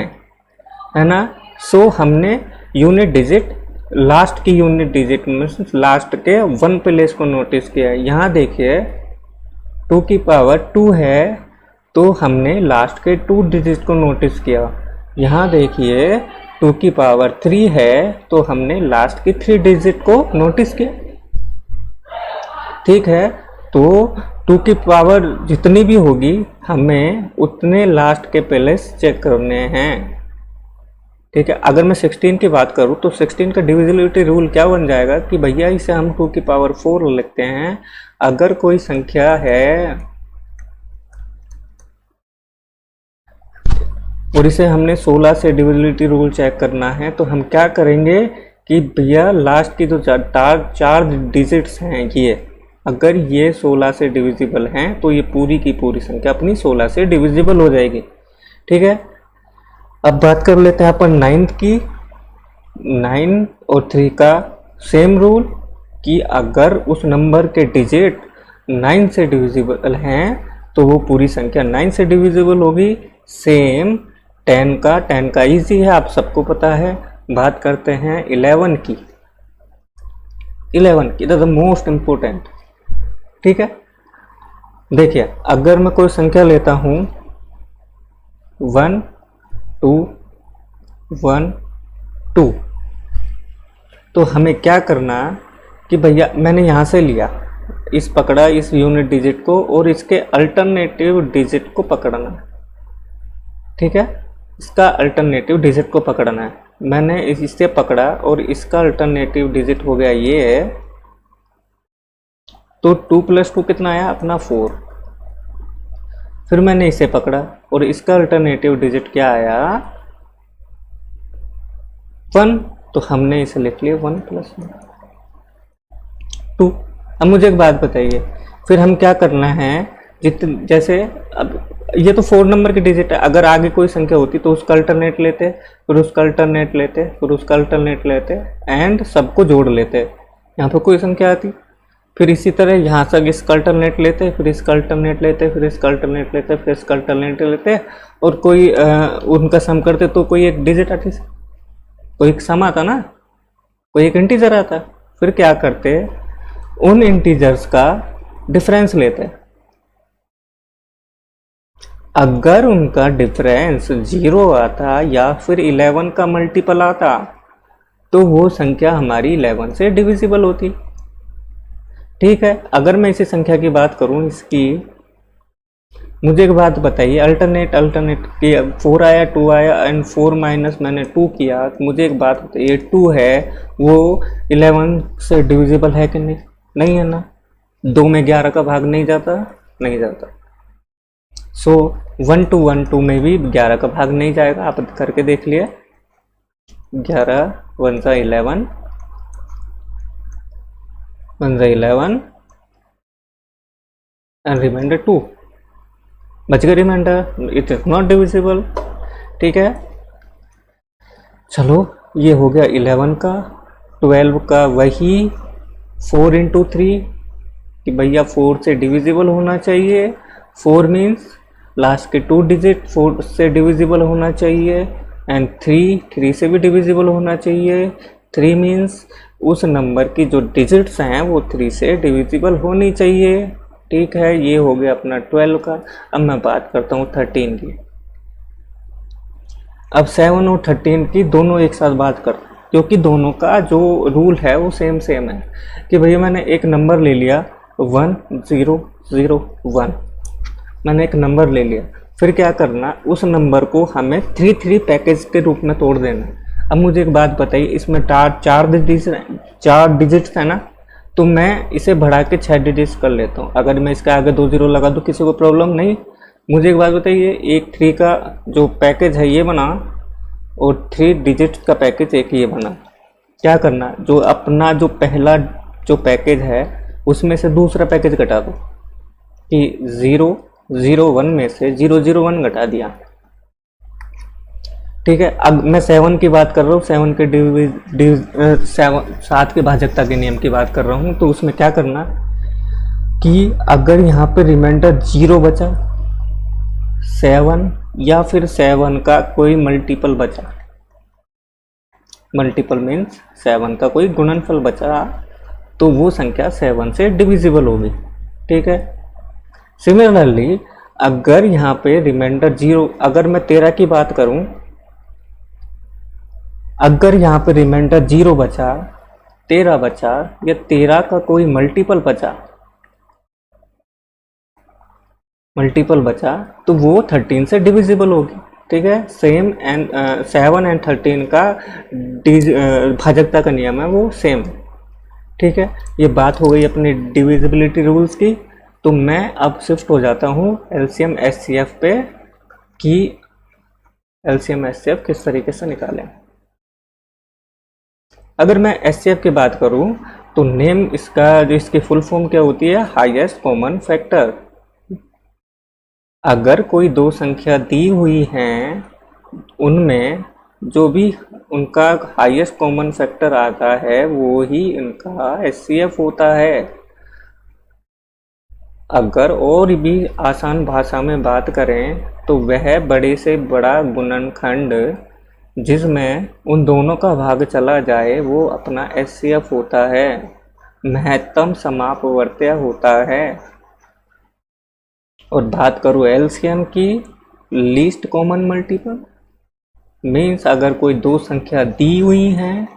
है ना। सो हमने यूनिट डिजिट, लास्ट की यूनिट डिजिट मीन्स लास्ट के 1 प्लेस को नोटिस किया। यहाँ देखिए 2 की पावर 2 है तो हमने लास्ट के 2 डिजिट को नोटिस किया। यहाँ देखिए 2 की पावर 3 है तो हमने लास्ट की 3 डिजिट को नोटिस किया। ठीक है, तो 2 की पावर जितनी भी होगी हमें उतने लास्ट के प्लेस चेक करने हैं। ठीक है, अगर मैं 16 की बात करूं तो 16 का डिविजिबिलिटी रूल क्या बन जाएगा कि भैया इसे हम 2 की पावर 4 लिखते हैं। अगर कोई संख्या है और इसे हमने 16 से डिविजिबिलिटी रूल चेक करना है तो हम क्या करेंगे कि भैया लास्ट की जो 4 डिजिट्स हैं ये अगर ये 16 से डिविजिबल हैं तो ये पूरी की पूरी संख्या अपनी 16 से डिविजिबल हो जाएगी। ठीक है, अब बात कर लेते हैं अपन 9th की। 9 और 3 का सेम रूल कि अगर उस नंबर के डिजिट 9 से डिविजिबल हैं तो वो पूरी संख्या 9 से डिविजिबल होगी। सेम 10 का इजी है, आप सबको पता है। बात करते हैं 11 की। 11 की द मोस्ट इम्पोर्टेंट। ठीक है, देखिए अगर मैं कोई संख्या लेता हूं 1 2 1 2, तो हमें क्या करना कि भैया मैंने यहां से लिया, इस पकड़ा इस यूनिट डिजिट को और इसके अल्टरनेटिव डिजिट को पकड़ना। ठीक है, इसका अल्टरनेटिव डिजिट को पकड़ना है। मैंने इससे पकड़ा और इसका अल्टरनेटिव डिजिट हो गया ये है, तो 2 + 2 कितना आया अपना 4। फिर मैंने इसे पकड़ा और इसका अल्टरनेटिव डिजिट क्या आया 1, तो हमने इसे लिख लिया 1 + 2। अब मुझे एक बात बताइए, फिर हम क्या करना है, जैसे अब ये तो 4 नंबर की डिजिट है, अगर आगे कोई संख्या होती तो उसका अल्टरनेट लेते, फिर उसका अल्टरनेट लेते, फिर उसका अल्टरनेट लेते एंड सबको जोड़ लेते। यहाँ पर कोई संख्या आती, फिर इसी तरह यहाँ से इसका अल्टरनेट लेते, फिर इसका अल्टरनेट लेते, फिर इसका अल्टरनेट लेते, फिर इसका अल्टरनेट लेते और कोई उनका सम करते तो कोई एक डिजिट आती, कोई एक सम आता ना, कोई एक इंटीजर आता। फिर क्या करते, उन इंटीजर्स का डिफरेंस लेते। अगर उनका डिफरेंस 0 आता या फिर 11 का मल्टीपल आता तो वो संख्या हमारी 11 से डिविजिबल होती। ठीक है, अगर मैं इसी संख्या की बात करूं इसकी, मुझे एक बात बताइए, अल्टरनेट की 4 आया 2 आया एंड 4 माइनस मैंने 2 किया, तो मुझे एक बात बताइए 2 है वो 11 से डिविजिबल है कि नहीं? नहीं है ना। 2 में 11 का भाग नहीं जाता, नहीं जाता। सो 1 2 1 2 में भी 11 का भाग नहीं जाएगा, आप करके देख लिए। 11 1 सा 11 1 सा 11 एंड रिमाइंडर 2 बच गया remainder, it is not divisible. ठीक है, चलो ये हो गया 11 का। 12 का वही 4 × 3 कि भैया 4 से डिविजिबल होना चाहिए। 4 मीन्स लास्ट के 2 डिजिट 4 से डिविजिबल होना चाहिए एंड 3 से भी डिविजिबल होना चाहिए। 3 मीन्स उस नंबर की जो डिजिट्स हैं वो 3 से डिविजिबल होनी चाहिए। ठीक है, ये हो गया अपना 12 का। अब मैं बात करता हूँ 13 की। अब 7 और 13 की दोनों एक साथ बात करते हैं, क्योंकि दोनों का जो रूल है वो सेम है कि भैया मैंने एक नंबर ले लिया 1 0 0 1, मैंने एक नंबर ले लिया, फिर क्या करना, उस नंबर को हमें 3 3 पैकेज के रूप में तोड़ देना। अब मुझे एक बात बताइए, इसमें 4 डिजिट्स है ना, तो मैं इसे बढ़ा के 6 डिजिट्स कर लेता हूँ। अगर मैं इसके आगे 2 0 लगा दूँ किसी को प्रॉब्लम नहीं। मुझे एक बात बताइए, एक 3 का जो पैकेज है ये बना और 3 डिजिट्स का पैकेज एक ये बना। क्या करना, जो अपना जो पहला जो पैकेज है उसमें से दूसरा पैकेज घटा दो कि 0 0 1 में से 0 0 1 घटा दिया। ठीक है, अब मैं 7 की बात कर रहा हूँ, 7 के 7 के भाजकता के नियम की बात कर रहा हूँ। तो उसमें क्या करना कि अगर यहाँ पे रिमाइंडर 0 बचा, 7 या फिर 7 का कोई मल्टीपल बचा, मल्टीपल मीन्स 7 का कोई गुणनफल बचा, तो वो संख्या 7 से डिविजिबल होगी। ठीक है, सिमिलरली अगर यहाँ पे रिमाइंडर 0, अगर मैं 13 की बात करूं, अगर यहाँ पे रिमाइंडर 0 बचा, 13 बचा या 13 का कोई मल्टीपल बचा तो वो 13 से डिविजिबल होगी। ठीक है, सेम एंड 7 एंड 13 का भाजकता का नियम है वो सेम। ठीक है, ये बात हो गई अपनी डिविजिबिलिटी रूल्स की। तो मैं अब शिफ्ट हो जाता हूँ एलसीएम एचसीएफ पे कि एलसीएम एचसीएफ किस तरीके से निकालें। अगर मैं एचसीएफ की बात करूँ तो नेम इसका जो इसकी फुल फॉर्म क्या होती है, हाईएस्ट कॉमन फैक्टर। अगर कोई दो संख्या दी हुई हैं, उनमें जो भी उनका हाईएस्ट कॉमन फैक्टर आता है वो ही इनका एचसीएफ होता है। अगर और भी आसान भाषा में बात करें तो वह बड़े से बड़ा गुणनखंड जिसमें उन दोनों का भाग चला जाए वो अपना एचसीएफ होता है, महत्तम समापवर्त्य होता है। और बात करूँ एलसीएम की, लीस्ट कॉमन मल्टीपल, मीन्स अगर कोई दो संख्या दी हुई हैं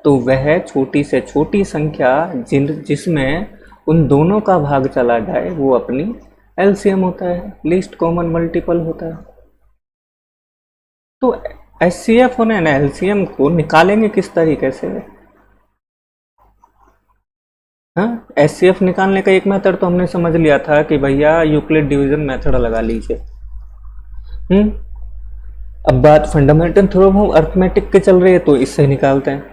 तो वह छोटी से छोटी संख्या जिसमें उन दोनों का भाग चला जाए वो अपनी एलसीएम होता है, लीस्ट कॉमन मल्टीपल होता है। तो एचसीएफ और एलसीएम को निकालेंगे किस तरीके से? हाँ, एचसीएफ निकालने का एक मेथड तो हमने समझ लिया था कि भैया यूक्लिड डिवीजन मेथड लगा लीजिए। अब बात फंडामेंटल थ्योरम ऑफ अरिथमेटिक के चल रही है तो इससे निकालते हैं।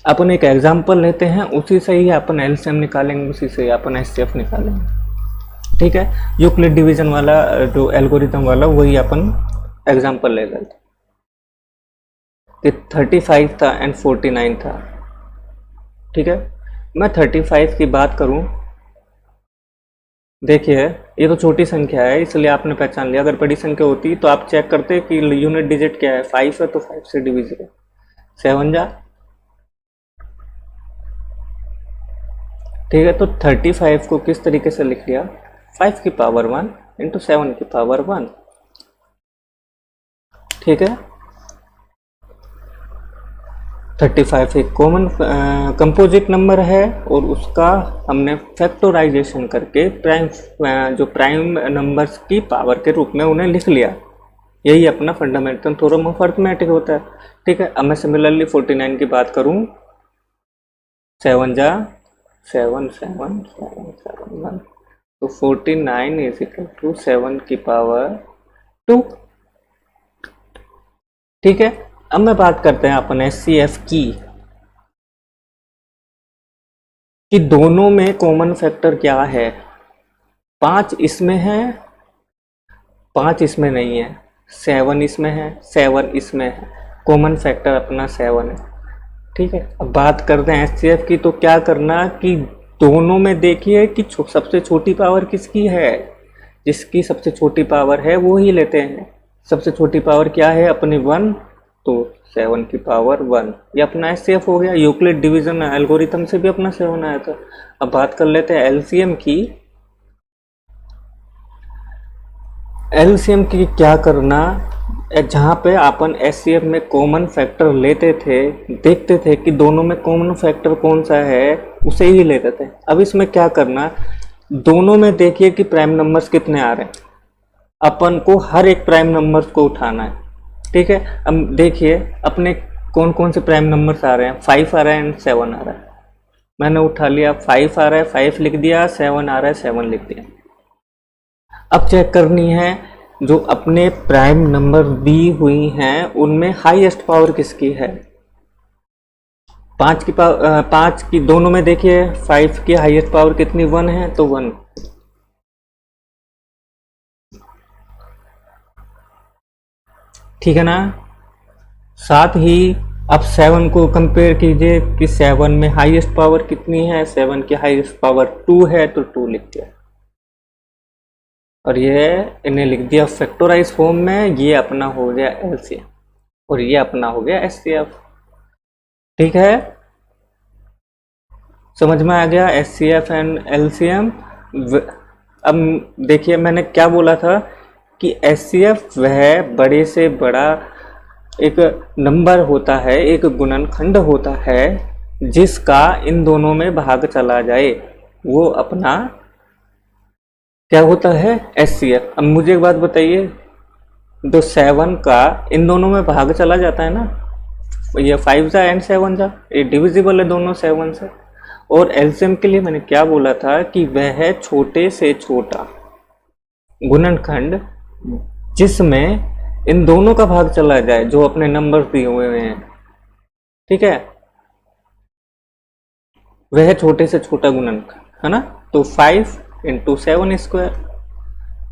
अपन एक एग्जांपल लेते हैं, उसी से ही अपन एलसीएम निकालेंगे, उसी से अपन एचसीएफ निकालेंगे। ठीक है, यूक्लिड डिवीजन वाला जो एल्गोरिथम वाला वही अपन एग्जांपल ले लेते कि 35 था एंड 49 था। ठीक है, मैं 35 की बात करूं, देखिए ये तो छोटी संख्या है इसलिए आपने पहचान लिया। अगर बड़ी संख्या होती तो आप चेक करते कि यूनिट डिजिट क्या है, 5 है तो 5 से डिविजिबल, 7 जा। ठीक है, तो 35 को किस तरीके से लिख लिया, 5 की पावर 1 इंटू 7 की पावर 1। ठीक है, 35 एक कॉमन कंपोजिट नंबर है और उसका हमने फैक्टराइजेशन करके प्राइम नंबर्स की पावर के रूप में उन्हें लिख लिया। यही अपना फंडामेंटल थ्योरम ऑफ अरिथमेटिक होता है। ठीक है, अब मैं सिमिलरली 49 की बात करूं, 7 जा 7 7 7 7 1, तो 49 इज इक्वल टू 7 की पावर 2। ठीक है, अब मैं बात करते हैं अपन एचसीएफ की, कि दोनों में कॉमन फैक्टर क्या है। 5 इसमें है, 5 इसमें नहीं है, 7 इसमें है, 7 इसमें है, कॉमन फैक्टर अपना 7 है। ठीक है, अब बात करते हैं एचसीएफ की, तो क्या करना कि दोनों में देखिए कि सबसे छोटी पावर किसकी है, जिसकी सबसे छोटी पावर है वो ही लेते हैं। सबसे छोटी पावर क्या है अपनी 1, तो 7 की पावर 1, ये अपना एचसीएफ हो गया। यूक्लिड डिवीजन एल्गोरिथम से भी अपना 7 आया था। अब बात कर लेते हैं एलसीएम की। एलसीएम की क्या करना, जहाँ पे अपन एचसीएफ में कॉमन फैक्टर लेते थे, देखते थे कि दोनों में कॉमन फैक्टर कौन सा है उसे ही लेते थे। अब इसमें क्या करना, दोनों में देखिए कि प्राइम नंबर्स कितने आ रहे हैं, अपन को हर एक प्राइम नंबर्स को उठाना है। ठीक है, अब देखिए अपने कौन कौन से प्राइम नंबर्स आ रहे हैं, 5 आ रहा है एंड 7 आ रहा है। मैंने उठा लिया, 5 आ रहा है 5 लिख दिया, 7 आ रहा है 7 लिख दिया। अब चेक करनी है जो अपने प्राइम नंबर दी हुई हैं उनमें हाईएस्ट पावर किसकी है। 5 की दोनों में देखिए 5 की हाईएस्ट पावर कितनी, 1 है, तो 1। ठीक है ना। साथ ही अब 7 को कंपेयर कीजिए कि 7 में हाईएस्ट पावर कितनी है, 7 की हाईएस्ट पावर 2 है तो 2 लिख दिया, और ये इन्हें लिख दिया फैक्टराइज फॉर्म में। ये अपना हो गया एलसीएम और ये अपना हो गया एचसीएफ। ठीक है, समझ में आ गया एचसीएफ एंड एलसीएम। अब देखिए मैंने क्या बोला था कि एचसीएफ वह बड़े से बड़ा एक नंबर होता है, एक गुणनखंड होता है जिसका इन दोनों में भाग चला जाए, वो अपना क्या होता है, एचसीएफ। अब मुझे एक बात बताइए, तो 7 का इन दोनों में भाग चला जाता है ना, ये 5 जा एंड 7 जा, ये डिविजिबल है दोनों 7 से। और एलसीएम के लिए मैंने क्या बोला था कि वह छोटे से छोटा गुणनखंड जिसमें इन दोनों का भाग चला जाए जो अपने नंबर दिए हुए हैं। ठीक है, वह छोटे से छोटा गुणनखंड है ना। तो 5 इंटू 7²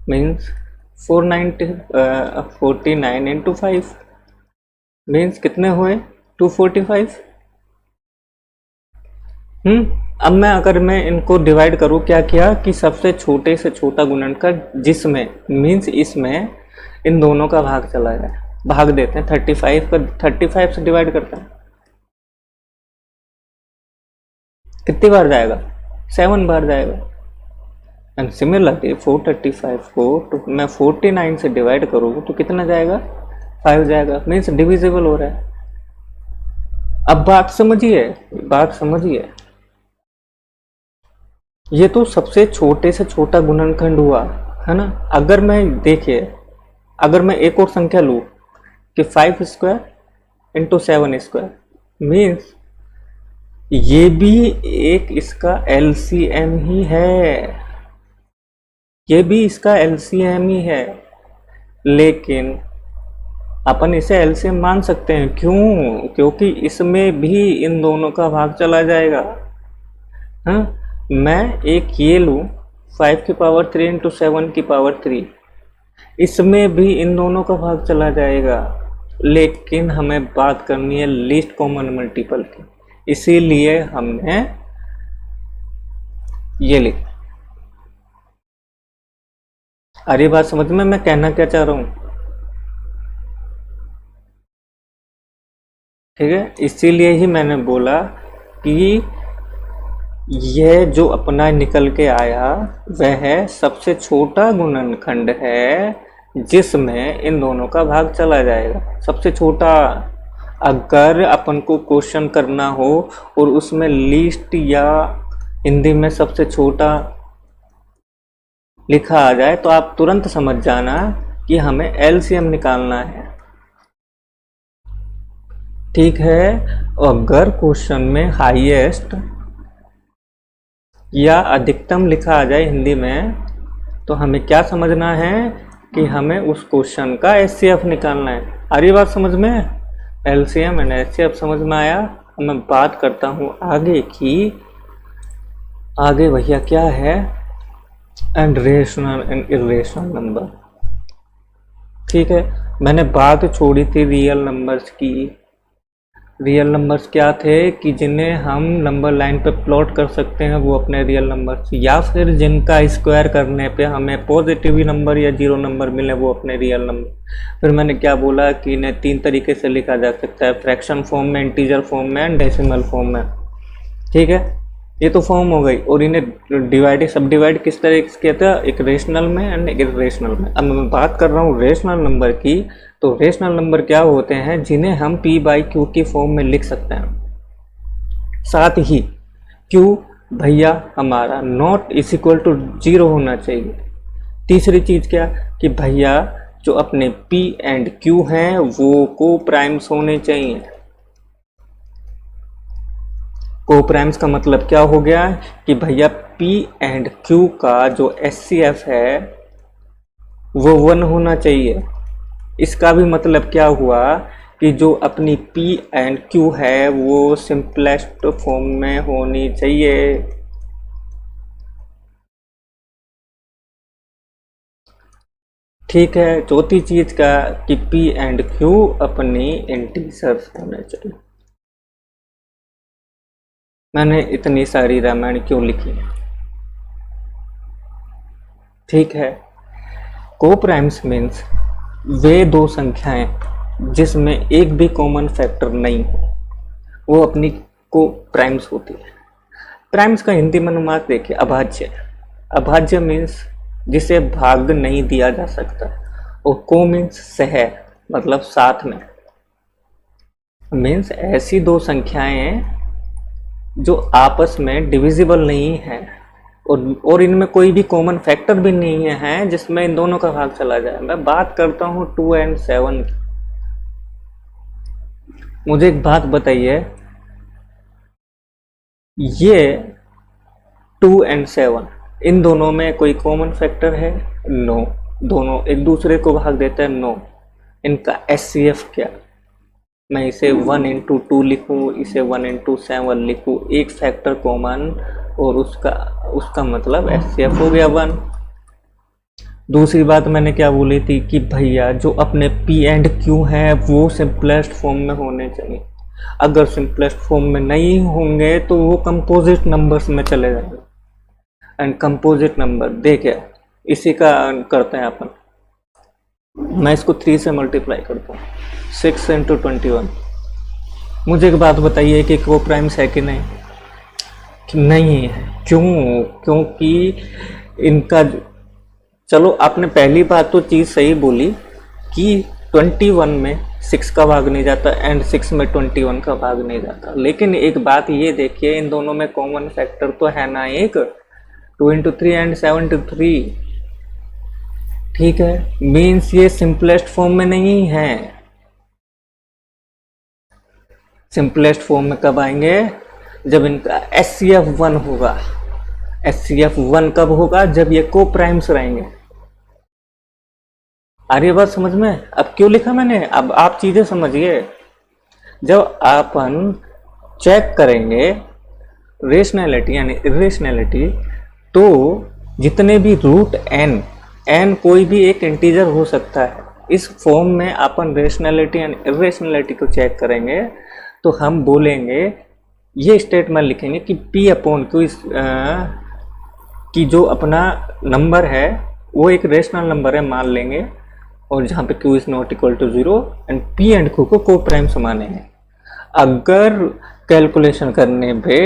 मीन्स 49 इंटू 5 मीन्स कितने हुए 245। अब अगर मैं इनको डिवाइड करूँ, क्या किया कि सबसे छोटे से छोटा गुणनखंड जिसमें मीन्स इसमें इन दोनों का भाग चला जाए, भाग देते हैं 35 का 35 से डिवाइड करते हैं, कितनी बार जाएगा 7 बार जाएगा। एंड सिमिलरली 435 को मैं 49 से डिवाइड करूँ तो कितना जाएगा 5 जाएगा, मीन्स डिविजिबल हो रहा है। अब बात समझिए, ये तो सबसे छोटे से छोटा गुणनखंड हुआ है ना। अगर मैं एक और संख्या लूँ कि 5² इंटू 7² मीन्स ये भी एक इसका LCM ही है, लेकिन अपन इसे LCM मान सकते हैं, क्यों? क्योंकि इसमें भी इन दोनों का भाग चला जाएगा। हाँ, मैं एक ये लूँ 5 की पावर 3 इंटू 7 की पावर 3, इसमें भी इन दोनों का भाग चला जाएगा, लेकिन हमें बात करनी है लीस्ट कॉमन मल्टीपल की, इसीलिए हमने ये लिखा। अरे बात समझ में मैं कहना क्या चाह रहा हूँ, ठीक है। इसीलिए ही मैंने बोला कि यह जो अपना निकल के आया वह सबसे छोटा गुणनखंड है जिसमें इन दोनों का भाग चला जाएगा, सबसे छोटा। अगर अपन को क्वेश्चन करना हो और उसमें लीस्ट या हिंदी में सबसे छोटा लिखा आ जाए तो आप तुरंत समझ जाना कि हमें LCM निकालना है, ठीक है। अगर क्वेश्चन में हाईएस्ट या अधिकतम लिखा आ जाए हिंदी में तो हमें क्या समझना है कि हमें उस क्वेश्चन का HCF निकालना है। आ रही बात समझ में? LCM एंड HCF समझ में आया। मैं बात करता हूँ आगे की, आगे भैया क्या है, and rational and irrational number, ठीक है। मैंने बात छोड़ी थी रियल नंबर्स की। रियल नंबर्स क्या थे कि जिन्हें हम नंबर लाइन पे प्लॉट कर सकते हैं वो अपने रियल नंबर्स, या फिर जिनका स्क्वायर करने पे हमें पॉजिटिव नंबर या जीरो नंबर मिले वो अपने रियल नंबर। फिर मैंने क्या बोला कि इन्हें 3 तरीके से लिखा जा सकता है, फ्रैक्शन फॉर्म में, इंटीजर फॉर्म में एंड डेसिमल फॉर्म में, ठीक है। ये तो फॉर्म हो गई, और इन्हें सब डिवाइड किस तरह से किया था, एक रेशनल में एंड एक इरेशनल में। अब मैं बात कर रहा हूँ रेशनल नंबर की, तो रेशनल नंबर क्या होते हैं जिन्हें हम P/Q की फॉर्म में लिख सकते हैं। साथ ही Q भैया हमारा नॉट इज इक्वल टू 0 होना चाहिए। तीसरी चीज क्या कि भैया जो अपने P एंड Q हैं वो को प्राइम्स होने चाहिए। को प्राइम्स का मतलब क्या हो गया कि भैया P एंड Q का जो HCF है वो 1 होना चाहिए। इसका भी मतलब क्या हुआ कि जो अपनी P एंड Q है वो सिंपलेस्ट फॉर्म में होनी चाहिए। ठीक है। चौथी चीज का कि P एंड Q अपनी इंटीजर्स होने चाहिए। मैंने इतनी सारी रामायण क्यों लिखी? ठीक है। को प्राइम्स मीन्स वे दो संख्याएं जिसमें एक भी कॉमन फैक्टर नहीं हो, वो अपनी को प्राइम्स होती है। प्राइम्स का हिंदी में अनुवाद देखिए अभाज्य। अभाज्य मीन्स जिसे भाग नहीं दिया जा सकता, और को मीन्स सह, मतलब साथ में। मीन्स ऐसी दो संख्याएं जो आपस में डिविजिबल नहीं है और इनमें कोई भी कॉमन फैक्टर भी नहीं है जिसमें इन दोनों का भाग चला जाए। मैं बात करता हूं 2 एंड 7 की। मुझे एक बात बताइए, ये 2 एंड 7 इन दोनों में कोई कॉमन फैक्टर है? नो। दोनों एक दूसरे को भाग देते हैं? नो। इनका HCF क्या? मैं इसे 1 into 2 लिखूँ, इसे 1 into 7 लिखूँ, एक फैक्टर कॉमन और उसका मतलब HCF हो गया 1। दूसरी बात मैंने क्या बोली थी कि भैया जो अपने P एंड Q है वो सिंपलेस्ट फॉर्म में होने चाहिए। अगर सिंपलेस्ट फॉर्म में नहीं होंगे तो वो कंपोजिट नंबर्स में चले जाएंगे। एंड कंपोजिट नंबर देखिए इसी का करते हैं अपन। मैं इसको 3 से मल्टीप्लाई करता हूँ, 6 into 21। मुझे एक बात बताइए कि को प्राइम्स है कि नहीं? कि नहीं है। क्यों? क्योंकि इनका, चलो आपने पहली बात तो चीज़ सही बोली कि 21 में 6 का भाग नहीं जाता एंड 6 में 21 का भाग नहीं जाता, लेकिन एक बात ये देखिए इन दोनों में कॉमन फैक्टर तो है ना एक, 2 into 3 एंड 7 into 3। ठीक है, मीन्स ये सिंपलेस्ट फॉर्म में नहीं है। सिंपलेस्ट फॉर्म में कब आएंगे? जब इनका HCF 1 होगा। HCF 1 कब होगा? जब ये को प्राइम्स रहेंगे। आ रही है बात समझ में? अब क्यों लिखा मैंने, अब आप चीजें समझिए। जब अपन चेक करेंगे रेशनैलिटी यानी इरेशनैलिटी, तो जितने भी रूट n कोई भी एक इंटीजर हो सकता है। इस फॉर्म में अपन रेशनैलिटी यानी इरेशनैलिटी को चेक करेंगे तो हम बोलेंगे, ये स्टेटमेंट लिखेंगे कि P अपॉन Q की जो अपना नंबर है वो एक रेशनल नंबर है मान लेंगे, और जहाँ पे Q is not equal to 0 and P and Q को प्राइम्स मानेंगे। अगर कैलकुलेशन करने पे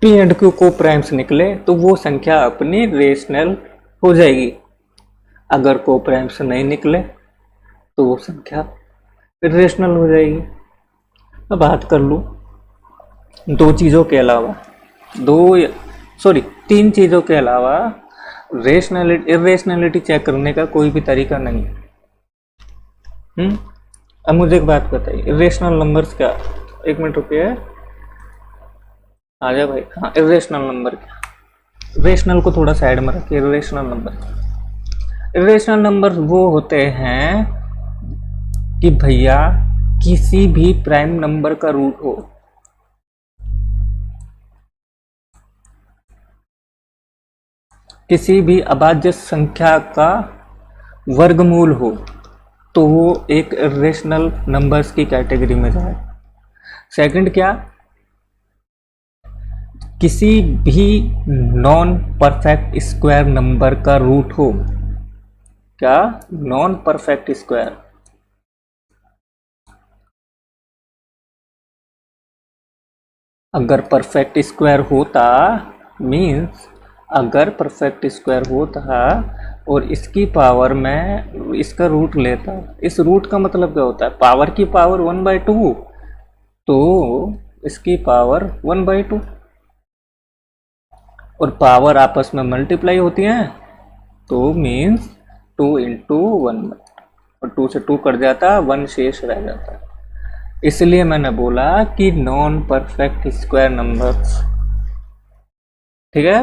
P एंड Q को प्राइम्स निकले तो वो संख्या अपनी रेशनल हो जाएगी। अगर को प्राइम्स नहीं निकले तो वो संख्या इरेशनल हो जाएगी। अब बात कर लूँ दो चीज़ों के अलावा, तीन चीज़ों के अलावा रेशनैलिटी इरेशनैलिटी चेक करने का कोई भी तरीका नहीं है। अब मुझे एक बात बताइए, इरेशनल नंबर्स क्या? एक मिनट रुकिए, आ जाए भाई। हाँ, इरेशनल नंबर क्या? रेशनल को थोड़ा साइड में रखिए। इरेशनल नंबर वो होते हैं कि भैया किसी भी प्राइम नंबर का रूट हो, किसी भी अभाज्य संख्या का वर्गमूल हो, तो वो एक इरेशनल नंबर्स की कैटेगरी में जाए। सेकंड क्या? किसी भी नॉन परफेक्ट स्क्वायर नंबर का रूट हो। क्या? Non perfect square. अगर परफेक्ट स्क्वायर होता, मीन्स अगर परफेक्ट स्क्वायर होता और इसकी पावर में इसका रूट लेता, इस रूट का मतलब क्या होता है? पावर की पावर 1/2, तो इसकी पावर 1/2, और पावर आपस में मल्टीप्लाई होती हैं तो मीन्स 2 into 1, और 2 से 2 कट जाता, 1 शेष रह जाता। इसलिए मैंने बोला कि नॉन परफेक्ट स्क्वायर नंबर्स। ठीक है,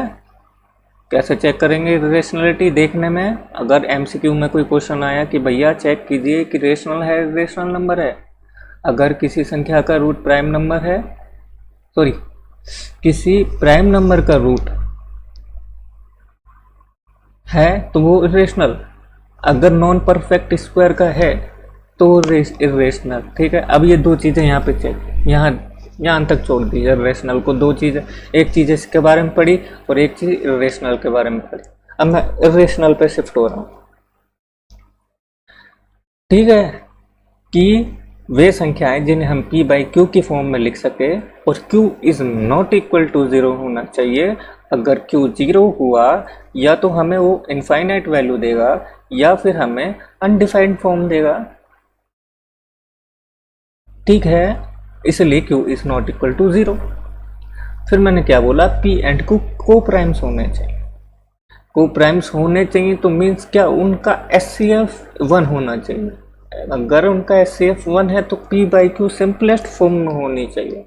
कैसे चेक करेंगे रेशनलिटी? देखने में, अगर एमसीक्यू में कोई क्वेश्चन आया कि भैया चेक कीजिए कि रेशनल है, रेशनल नंबर है, अगर किसी संख्या का रूट प्राइम नंबर है, किसी प्राइम नंबर का रूट है तो वो इरेशनल, अगर नॉन परफेक्ट स्क्वायर का है तो इरेशनल। ठीक है, अब ये दो चीज़ें यहाँ पे चेक, यहाँ तक छोड़ दीजिए रेशनल को। दो चीज़ें, एक चीज़ इसके बारे में पढ़ी और एक चीज़ इरेशनल के बारे में पढ़ी। अब मैं इरेशनल पे शिफ्ट हो रहा हूँ। ठीक है, कि वे संख्याएं जिन्हें हम P/Q की फॉर्म में लिख सके और Q is not equal to 0 होना चाहिए। अगर Q 0 हुआ या तो हमें वो इनफाइनाइट वैल्यू देगा या फिर हमें अनडिफाइंड फॉर्म देगा। ठीक है, इसलिए Q is not equal to 0। फिर मैंने क्या बोला? P एंड Q को प्राइम्स होने चाहिए। को प्राइम्स होने चाहिए तो मीन्स क्या? उनका HCF 1 होना चाहिए। अगर उनका HCF 1 है तो P/Q सिंपलेस्ट फॉर्म में होनी चाहिए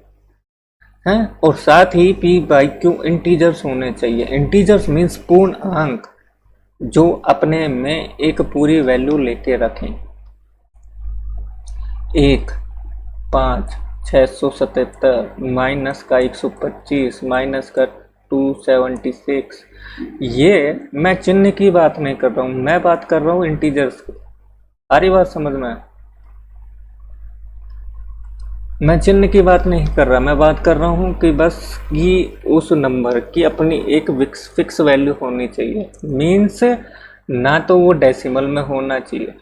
हैं, और साथ ही P/Q इंटीजर्स होने चाहिए। इंटीजर्स मीन्स पूर्ण अंक जो अपने में एक पूरी वैल्यू लेके रखें। 1 5,677 माइनस का 125 माइनस का 276। ये मैं चिन्ह की बात नहीं कर रहा हूँ, मैं बात कर रहा हूँ इंटीजर्स की। आ रही बात समझ में? मैं चिन्ह की बात नहीं कर रहा, मैं बात कर रहा हूँ कि बस कि उस नंबर की अपनी एक फिक्स वैल्यू होनी चाहिए। मीन्स ना तो वो डेसिमल में होना चाहिए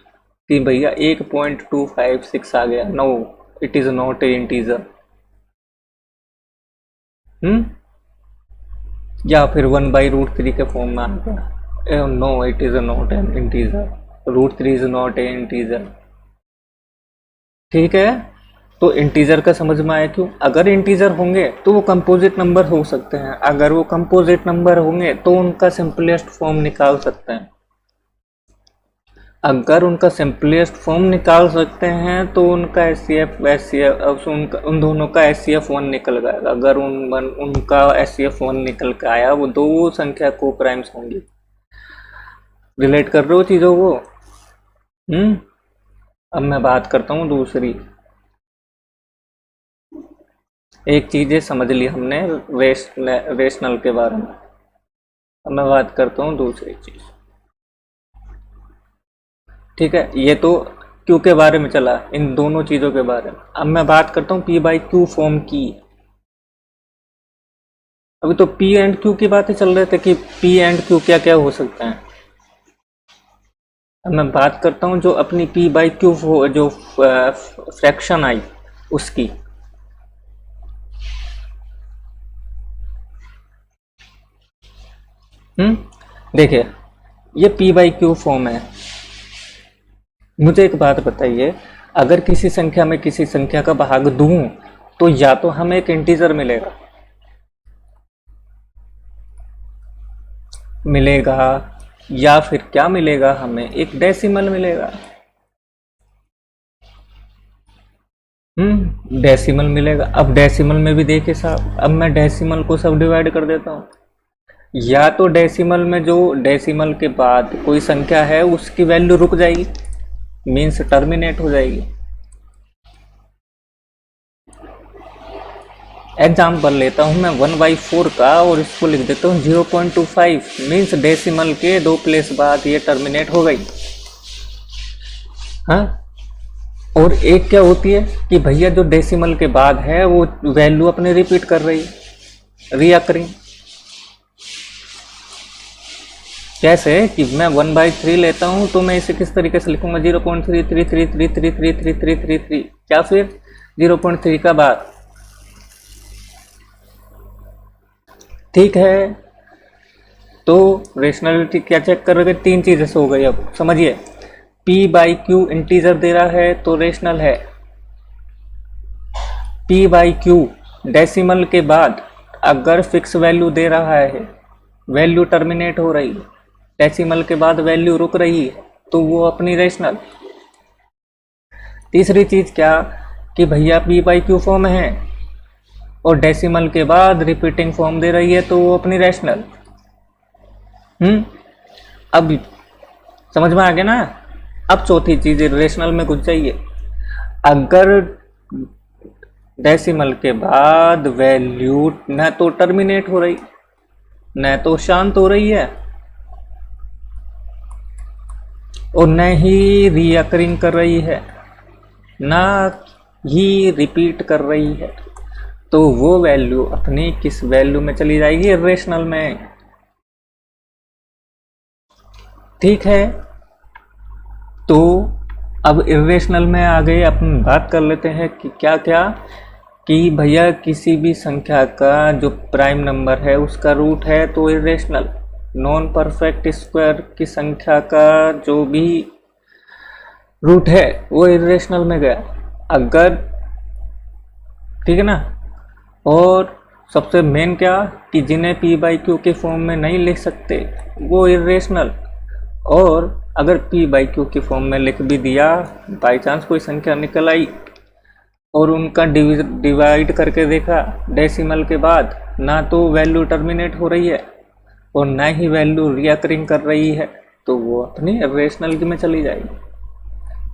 कि भैया 1.256 आ गया, no, it is not a integer. या फिर 1/√3 के फॉर्म में आ गया, no it is not an integer, √3 is not a integer. ठीक है, तो इंटीजर का समझ में आया क्यों? अगर इंटीजर होंगे तो वो कंपोजिट नंबर हो सकते हैं, अगर वो कंपोजिट नंबर होंगे तो उनका सिंपलेस्ट फॉर्म निकाल सकते हैं। अगर उनका सिंपलेस्ट फॉर्म निकाल सकते हैं तो उनका एचसीएफ उन दोनों का एचसीएफ 1 निकल जाएगा। अगर उनका एचसीएफ 1 निकल के आया, वो दो संख्या को प्राइम्स होंगी। रिलेट कर रहे हो चीजों को? अब मैं बात करता हूँ दूसरी। एक चीज़ें समझ ली हमने रेशनल के बारे में, अब मैं बात करता हूँ दूसरी चीज़। ठीक है, ये तो क्यू के बारे में चला, इन दोनों चीज़ों के बारे में। अब मैं बात करता हूँ पी बाई क्यू फॉर्म की। अभी तो पी एंड क्यू की बातें चल रहे थे कि पी एंड क्यू क्या क्या हो सकते हैं। अब मैं बात करता हूँ जो अपनी पी बाई क्यू जो फ्रैक्शन आई उसकी। देखिए, ये पी बाई क्यू फॉर्म है। मुझे एक बात बताइए, अगर किसी संख्या में किसी संख्या का भाग दूं तो या तो हमें एक इंटीजर मिलेगा या फिर क्या मिलेगा, हमें एक डेसिमल मिलेगा। डेसिमल मिलेगा। अब डेसिमल में भी देखिए साहब, अब मैं डेसिमल को सब डिवाइड कर देता हूँ। या तो डेसिमल में जो डेसिमल के बाद कोई संख्या है उसकी वैल्यू रुक जाएगी, मीन्स टर्मिनेट हो जाएगी। एग्जाम्पल लेता हूं मैं 1/4 का और इसको लिख देता हूँ 0.25, मीन्स डेसिमल के 2 प्लेस बाद ये टर्मिनेट हो गई। हाँ, और एक क्या होती है कि भैया जो डेसिमल के बाद है वो वैल्यू अपने रिपीट कर रही है, रिअकरिंग। कैसे कि मैं 1/3 लेता हूं तो मैं इसे किस तरीके से लिखूंगा, 0.33333333, क्या फिर 0.3 का बाद। ठीक है, तो रेशनलिटी क्या चेक कर रहे थे? 3 चीजें से हो गई। अब समझिए, पी बाई क्यू इंटीजर दे रहा है तो रेशनल है। पी बाई क्यू डेसिमल के बाद अगर फिक्स वैल्यू दे रहा है, वैल्यू टर्मिनेट हो रही है, डेसिमल के बाद वैल्यू रुक रही है, तो वो अपनी रेशनल। तीसरी चीज क्या कि भैया पी बाई क्यू फॉर्म है और डेसिमल के बाद रिपीटिंग फॉर्म दे रही है तो वो अपनी रेशनल। अब समझ में आ गया ना? अब चौथी चीज रेशनल में कुछ चाहिए। अगर डेसिमल के बाद वैल्यू न तो टर्मिनेट हो रही, न तो शांत हो रही है, और न ही रीअकरिंग कर रही है, ना ही रिपीट कर रही है, तो वो वैल्यू अपनी किस वैल्यू में चली जाएगी? इर्रेशनल में। ठीक है, तो अब इर्रेशनल में आ गए। अपन बात कर लेते हैं कि क्या क्या, कि भैया किसी भी संख्या का जो प्राइम नंबर है उसका रूट है तो इर्रेशनल। नॉन परफेक्ट स्क्वायर की संख्या का जो भी रूट है वो इर्रेशनल में गया। अगर, ठीक है ना, और सबसे मेन क्या कि जिन्हें पी बाई क्यू के फॉर्म में नहीं लिख सकते वो इर्रेशनल। और अगर पी बाई क्यू के फॉर्म में लिख भी दिया, बाई चांस कोई संख्या निकल आई और उनका डिवाइड करके देखा डेसिमल के बाद, ना तो वैल्यू टर्मिनेट हो रही है और ना ही वैल्यू रिअकरिंग कर रही है, तो वो अपनी इर्रेशनल में चली जाएगी।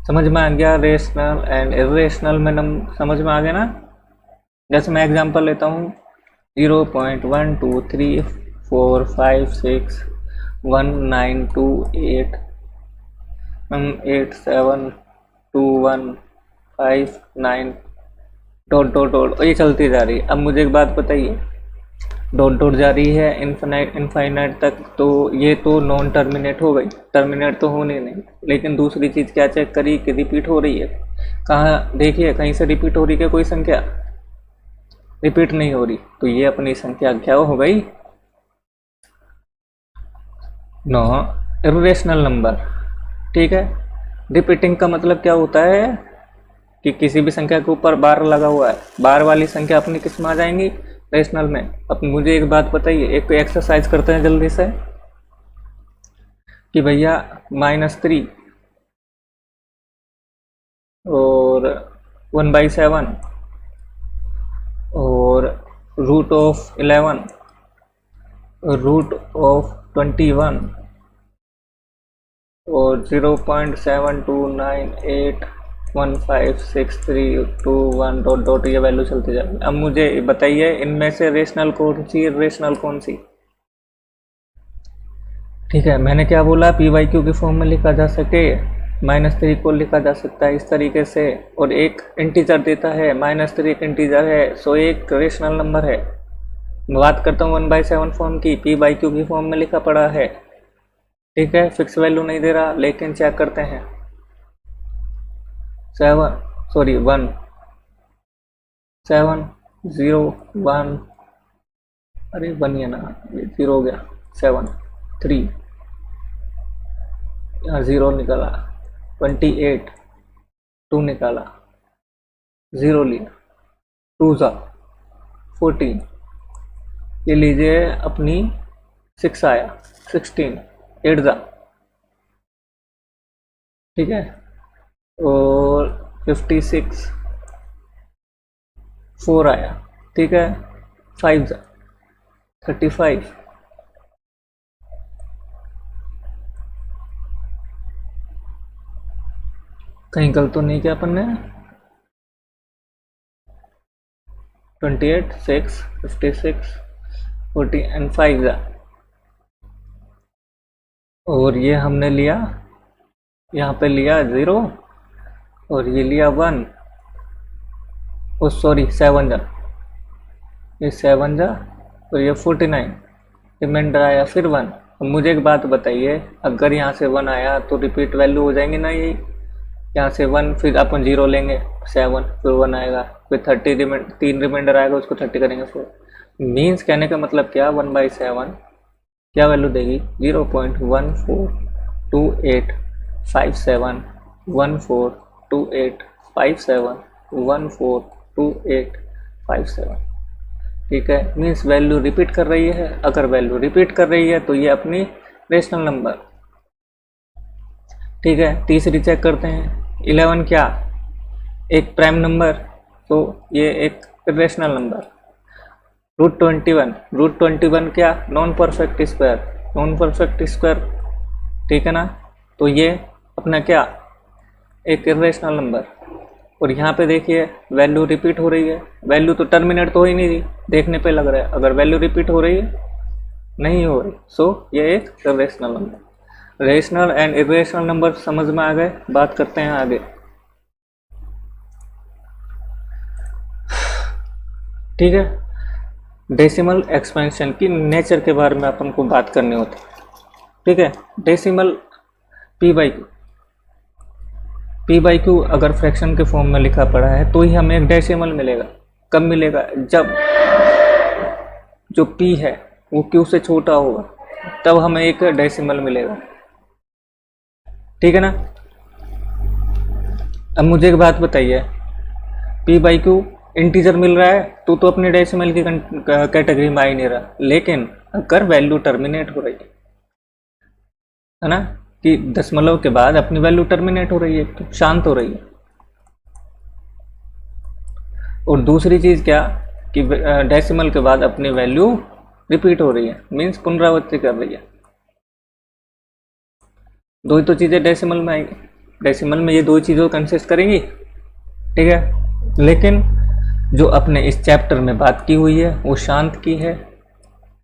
समझ में आ गया? रेशनल एंड इरेशनल में समझ में आ गया ना? जैसे मैं एग्जांपल लेता हूँ 0.1234567192159 डॉट डॉट डॉट, ये चलती जा रही है। अब मुझे एक बात बताइए, डॉट डॉट जा रही है इनफाइनाइट तक, तो ये तो नॉन टर्मिनेट हो गई, टर्मिनेट तो होनी नहीं। लेकिन दूसरी चीज़ क्या चेक करी कि रिपीट हो रही है। कहाँ देखिए, कहीं से रिपीट हो रही है? कोई संख्या रिपीट नहीं हो रही, तो ये अपनी संख्या क्या हो गई? No irrational number. ठीक है। रिपीटिंग का मतलब क्या होता है कि किसी भी संख्या के ऊपर बार लगा हुआ है, बार वाली संख्या अपनी किस में आ जाएंगी? रेशनल में। अब मुझे एक बात बताइए, एक एक्सरसाइज करते हैं जल्दी से कि भैया -3 और 1/7 और √11 √21 और 0.7298156321 डॉट डॉट, ये वैल्यू चलती जाएगी। अब मुझे बताइए इनमें से रेशनल कौन सी, इरेशनल कौन सी? ठीक है, मैंने क्या बोला? पी वाई क्यू की फॉर्म में लिखा जा सके, -3 को लिखा जा सकता है इस तरीके से, और एक इंटीजर देता है, -3 एक इंटीजर है, सो एक रेशनल नंबर है। मैं बात करता हूँ 1/7 फॉर्म की, पी बाई क्यू की फॉर्म में लिखा पड़ा है। ठीक है, फिक्स वैल्यू नहीं दे रहा, लेकिन चेक करते हैं। 1 7 0 1, अरे 1 है ना, 0 हो गया। 7 3, यहाँ 0 निकाला। 28 2 निकाला, 0 लिया। 2 ज़ा 14, ये लीजिए अपनी 6 आया। 16 8 ज़ा, ठीक है। और 56 4 आया, ठीक है। 5 ज़ा 35, कहीं गलत तो नहीं किया अपन ने? 28 6 56 40 एंड 5 ज़ा, और ये हमने लिया, यहाँ पे लिया 0 और ये लिया 1, ओ सॉरी 7 ज़ा, ये 7 ज़ा और ये 49, रिमाइंडर आया फिर 1। अब मुझे एक बात बताइए, अगर यहाँ से 1 आया तो रिपीट वैल्यू हो जाएंगे ना यही? यहाँ से 1, फिर अपन 0 लेंगे, 7 फिर 1 आएगा, फिर 3 रिमाइंडर आएगा, उसको 30 करेंगे। फिर मीन्स कहने का मतलब क्या, 1/7 क्या वैल्यू देगी? 0.142857142857142857। ठीक है, मीन्स वैल्यू रिपीट कर रही है। अगर वैल्यू रिपीट कर रही है तो ये अपनी रेशनल नंबर। ठीक है, तीसरी चेक करते हैं। 11 क्या? एक प्राइम नंबर, तो ये एक इरेशनल नंबर। √21 क्या? नॉन परफेक्ट स्क्वायर, ठीक है ना? तो ये अपना क्या? एक इरेशनल नंबर। और यहाँ पे देखिए वैल्यू रिपीट हो रही है, वैल्यू तो टर्मिनेट तो हो ही नहीं रही, देखने पे लग रहा है। अगर वैल्यू रिपीट हो रही है, नहीं हो रही, सो ये एक irrational number. Rational and irrational number समझ में आ गए। बात करते हैं आगे। ठीक है, डेसिमल एक्सपेंशन की नेचर के बारे में अपन को बात करनी होती है। ठीक है, डेसिमल पी बाई क्यू अगर फ्रैक्शन के फॉर्म में लिखा पड़ा है तो ही हमें एक डेसिमल मिलेगा। कब मिलेगा? जब जो पी है वो क्यू से छोटा होगा, तब हमें एक डेसिमल मिलेगा। ठीक है ना? अब मुझे एक बात बताइए, पी बाई क्यू इंटीजर मिल रहा है तो अपने डेसिमल की कैटेगरी में आ ही नहीं रहा। लेकिन अगर वैल्यू टर्मिनेट हो रही है ना, कि दशमलव के बाद अपनी वैल्यू टर्मिनेट हो रही है, तो शांत हो रही है। और दूसरी चीज क्या, कि डेसिमल के बाद अपनी वैल्यू रिपीट हो रही है, मीन्स पुनरावृत्ति कर रही है। दो ही तो चीजें डेसिमल में आएगी। डेसिमल में ये दो चीज़ों कंसिस्ट करेंगी, ठीक है। लेकिन जो अपने इस चैप्टर में बात की हुई है वो शांत की है,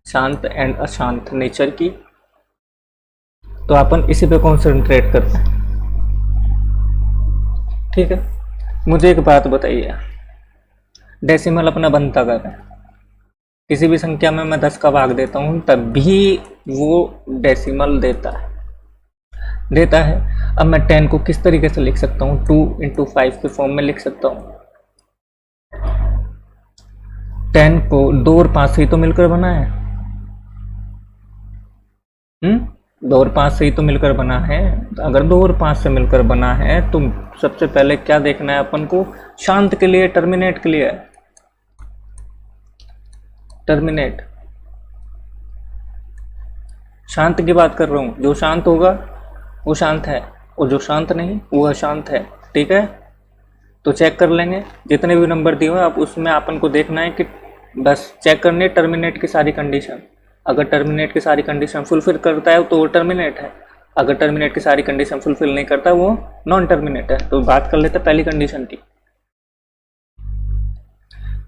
शांत एंड अशांत नेचर की, तो अपन इसी पे कॉन्सेंट्रेट करते हैं, ठीक है। मुझे एक बात बताइए, डेसिमल अपना बनता कब है? किसी भी संख्या में मैं 10 का भाग देता हूँ तब भी वो डेसिमल देता है। अब मैं 10 को किस तरीके से लिख सकता हूँ? 2 into 5 के फॉर्म में लिख सकता हूँ। 10 को 2 और 5 से ही तो मिलकर बना है, 2 और 5 से ही तो मिलकर बना है। अगर 2 और 5 से मिलकर बना है तो सबसे पहले क्या देखना है अपन को? शांत के लिए, टर्मिनेट के लिए, टर्मिनेट। शांत की बात कर रहा हूं, जो शांत होगा वो शांत है और जो शांत नहीं वो अशांत है, ठीक है। तो चेक कर लेंगे जितने भी नंबर दिए हुए आप उसमें अपन को देखना है कि बस चेक करने टर्मिनेट की सारी कंडीशन। अगर टर्मिनेट की सारी कंडीशन फुलफिल करता है तो वो टर्मिनेट है, अगर टर्मिनेट की सारी कंडीशन फुलफिल नहीं करता वो नॉन टर्मिनेट है। तो बात कर लेते पहली कंडीशन की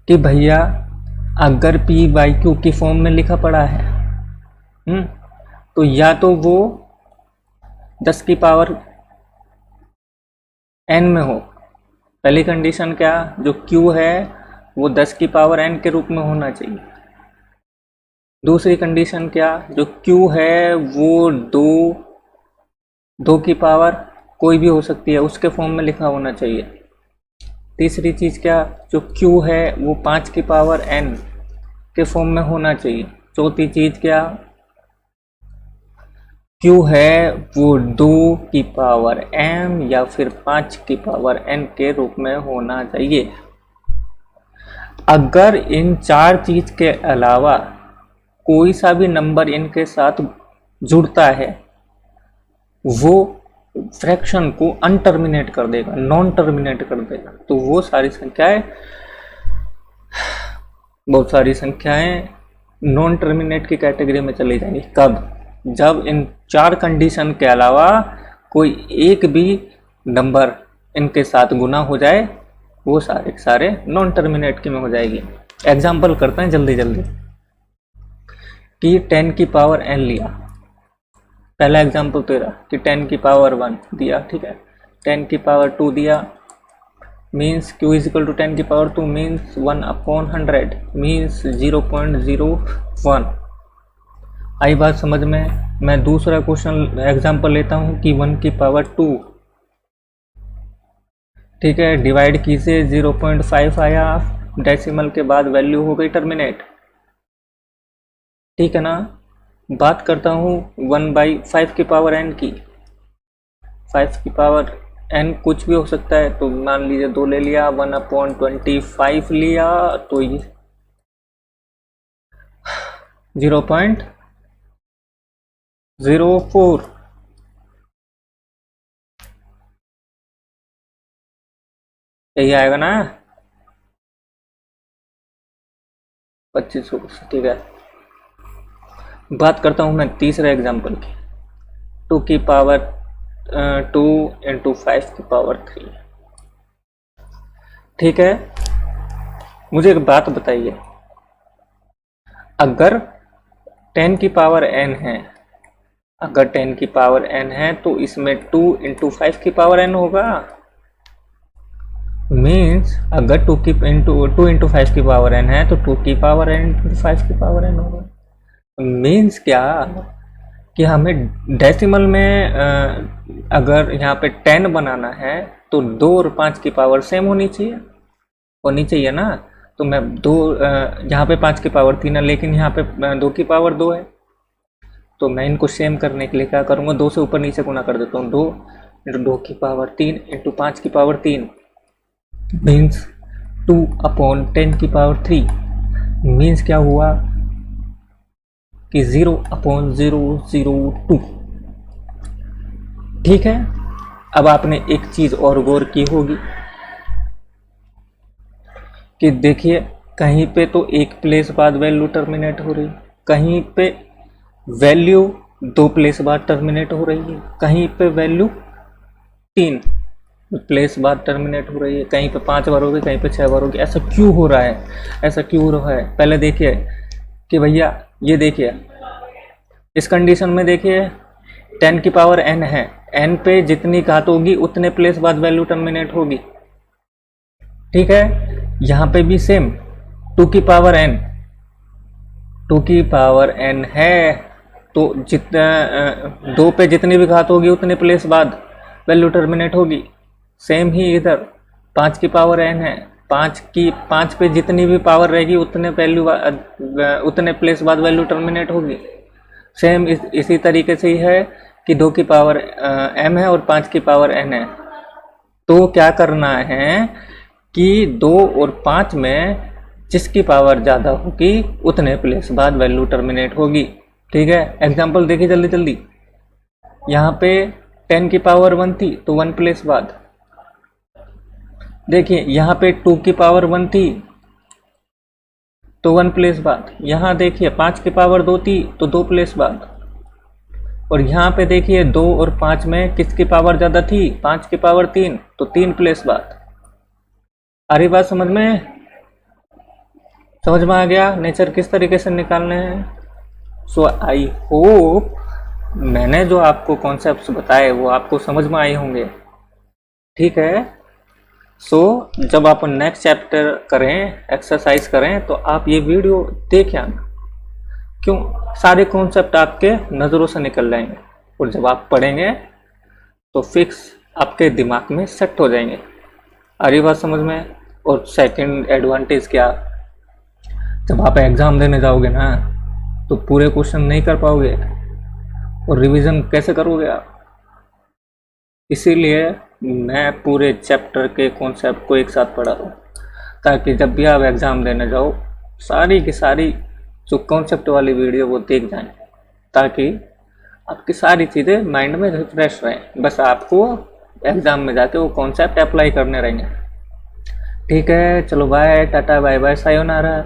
कि भैया अगर पी बाई क्यू की फॉर्म में लिखा पड़ा है तो या तो वो 10 की पावर n में हो। पहली कंडीशन क्या? जो q है वो 10 की पावर n के रूप में होना चाहिए। दूसरी कंडीशन क्या? जो q है वो 2 की पावर कोई भी हो सकती है उसके फॉर्म में लिखा होना चाहिए। तीसरी चीज़ क्या? जो q है वो 5 की पावर n के फॉर्म में होना चाहिए। चौथी चीज़ क्या? q है वो 2 की पावर m या फिर 5 की पावर n के रूप में होना चाहिए। अगर इन चार चीज़ के अलावा कोई सा भी नंबर इनके साथ जुड़ता है वो फ्रैक्शन को अनटर्मिनेट कर देगा, नॉन टर्मिनेट कर देगा। तो वो सारी संख्याएं, बहुत सारी संख्याएं नॉन टर्मिनेट की कैटेगरी में चली जाएंगी। कब? जब इन चार कंडीशन के अलावा कोई एक भी नंबर इनके साथ गुना हो जाए वो सारे के सारे नॉन टर्मिनेट की में हो जाएगी। एग्जाम्पल करते हैं जल्दी जल्दी कि 10 की पावर n लिया। पहला एग्जाम्पल तेरा कि 10 की पावर 1 दिया, ठीक है। 10 की पावर 2 दिया means q is equal to 10 की पावर 2 मीन्स 1/100 मीन्स 0.01। आई बात समझ में? मैं दूसरा क्वेश्चन एग्जाम्पल लेता हूँ कि 1 की पावर 2, ठीक है, डिवाइड कीजिए 0.5 आया, डेसिमल के बाद वैल्यू हो गई टर्मिनेट, ठीक है ना। बात करता हूँ 1/5 की पावर n की। 5 की पावर n कुछ भी हो सकता है, तो मान लीजिए 2 ले लिया, 1/25 लिया तो ये 0.04 यही आएगा ना, 2500, ठीक है। बात करता हूँ मैं तीसरे एग्जाम्पल की, 2 की पावर 2 इंटू 5 की पावर 3, ठीक है। मुझे एक बात बताइए, अगर 10 की पावर n है, अगर 10 की पावर n है तो इसमें 2 इंटू 5 की पावर n होगा। मीन्स अगर 2 इंटू 5 की पावर n है तो 2 की पावर n इंटू 5 की पावर n होगा। मीन्स क्या कि हमें डेसिमल में अगर यहाँ पे 10 बनाना है तो 2 और 5 की पावर सेम होनी चाहिए ना। तो मैं यहाँ पे 5 की पावर 3 है लेकिन यहाँ पे 2 की पावर 2 है, तो मैं इनको सेम करने के लिए क्या करूँगा, 2 से ऊपर नीचे गुना कर देता हूँ। 2 इंटू 2 की पावर 3 इंटू 5 की पावर 3 मीन्स 2/10 की पावर 3। मीन्स क्या हुआ कि 0/002, ठीक है। अब आपने एक चीज और गौर की होगी कि देखिए कहीं पे तो एक प्लेस बाद वैल्यू टर्मिनेट हो रही, कहीं पे वैल्यू 2 प्लेस बाद टर्मिनेट हो रही है, कहीं पे वैल्यू 3 प्लेस बाद टर्मिनेट हो रही है, कहीं पे 5 बार होगी, कहीं पे 6 बार होगी। ऐसा क्यों हो रहा है, ऐसा क्यों हो रहा है? पहले देखिए कि भैया ये देखिए इस कंडीशन में देखिए 10 की पावर n है, n पे जितनी घात होगी उतने प्लेस बाद वैल्यू टर्मिनेट होगी। ठीक है, यहाँ पे भी सेम 2 की पावर n, 2 की पावर n है तो जितना 2 पे जितनी भी घात होगी उतने प्लेस बाद वैल्यू टर्मिनेट होगी। सेम ही इधर 5 की पावर n है, 5 पे जितनी भी पावर रहेगी उतने उतने प्लेस बाद वैल्यू टर्मिनेट होगी। सेम इसी तरीके से ही है कि 2 की पावर m है और 5 की पावर n है। तो क्या करना है कि 2 और 5 में जिसकी पावर ज़्यादा होगी उतने प्लेस बाद वैल्यू टर्मिनेट होगी। ठीक है, एग्जाम्पल देखिए जल्दी जल्दी। यहाँ पे 10 की पावर 1 थी तो 1 प्लेस बाद। देखिए यहाँ पे 2 की पावर 1 थी तो 1 प्लेस बाद। यहाँ देखिए 5 की पावर 2 थी तो 2 प्लेस बाद। और यहाँ पे देखिए 2 और 5 में किसकी पावर ज़्यादा थी, 5 की पावर 3 तो 3 प्लेस बाद। आ रही बात समझ में? समझ में आ गया नेचर किस तरीके से निकालने हैं? सो आई होप मैंने जो आपको कॉन्सेप्ट्स बताए वो आपको समझ में आए होंगे। ठीक है, सो जब आप नेक्स्ट चैप्टर करें, एक्सरसाइज करें, तो आप ये वीडियो देख आना। क्यों? सारे कॉन्सेप्ट आपके नज़रों से निकल जाएंगे और जब आप पढ़ेंगे तो फिक्स आपके दिमाग में सेट हो जाएंगे। आ रही बात समझ में? और सेकंड एडवांटेज क्या, जब आप एग्ज़ाम देने जाओगे ना तो पूरे क्वेश्चन नहीं कर पाओगे और रिवीजन कैसे करोगे आप? इसीलिए मैं पूरे चैप्टर के कॉन्सेप्ट को एक साथ पढ़ा रहा हूँ ताकि जब भी आप एग्ज़ाम देने जाओ सारी की सारी जो कॉन्सेप्ट वाली वीडियो वो देख जाएं, ताकि आपकी सारी चीज़ें माइंड में रिफ्रेश रहें। बस आपको एग्ज़ाम में जाके वो कॉन्सेप्ट अप्लाई करने रहेंगे। ठीक है, चलो bye, tata bye bye, sayonara.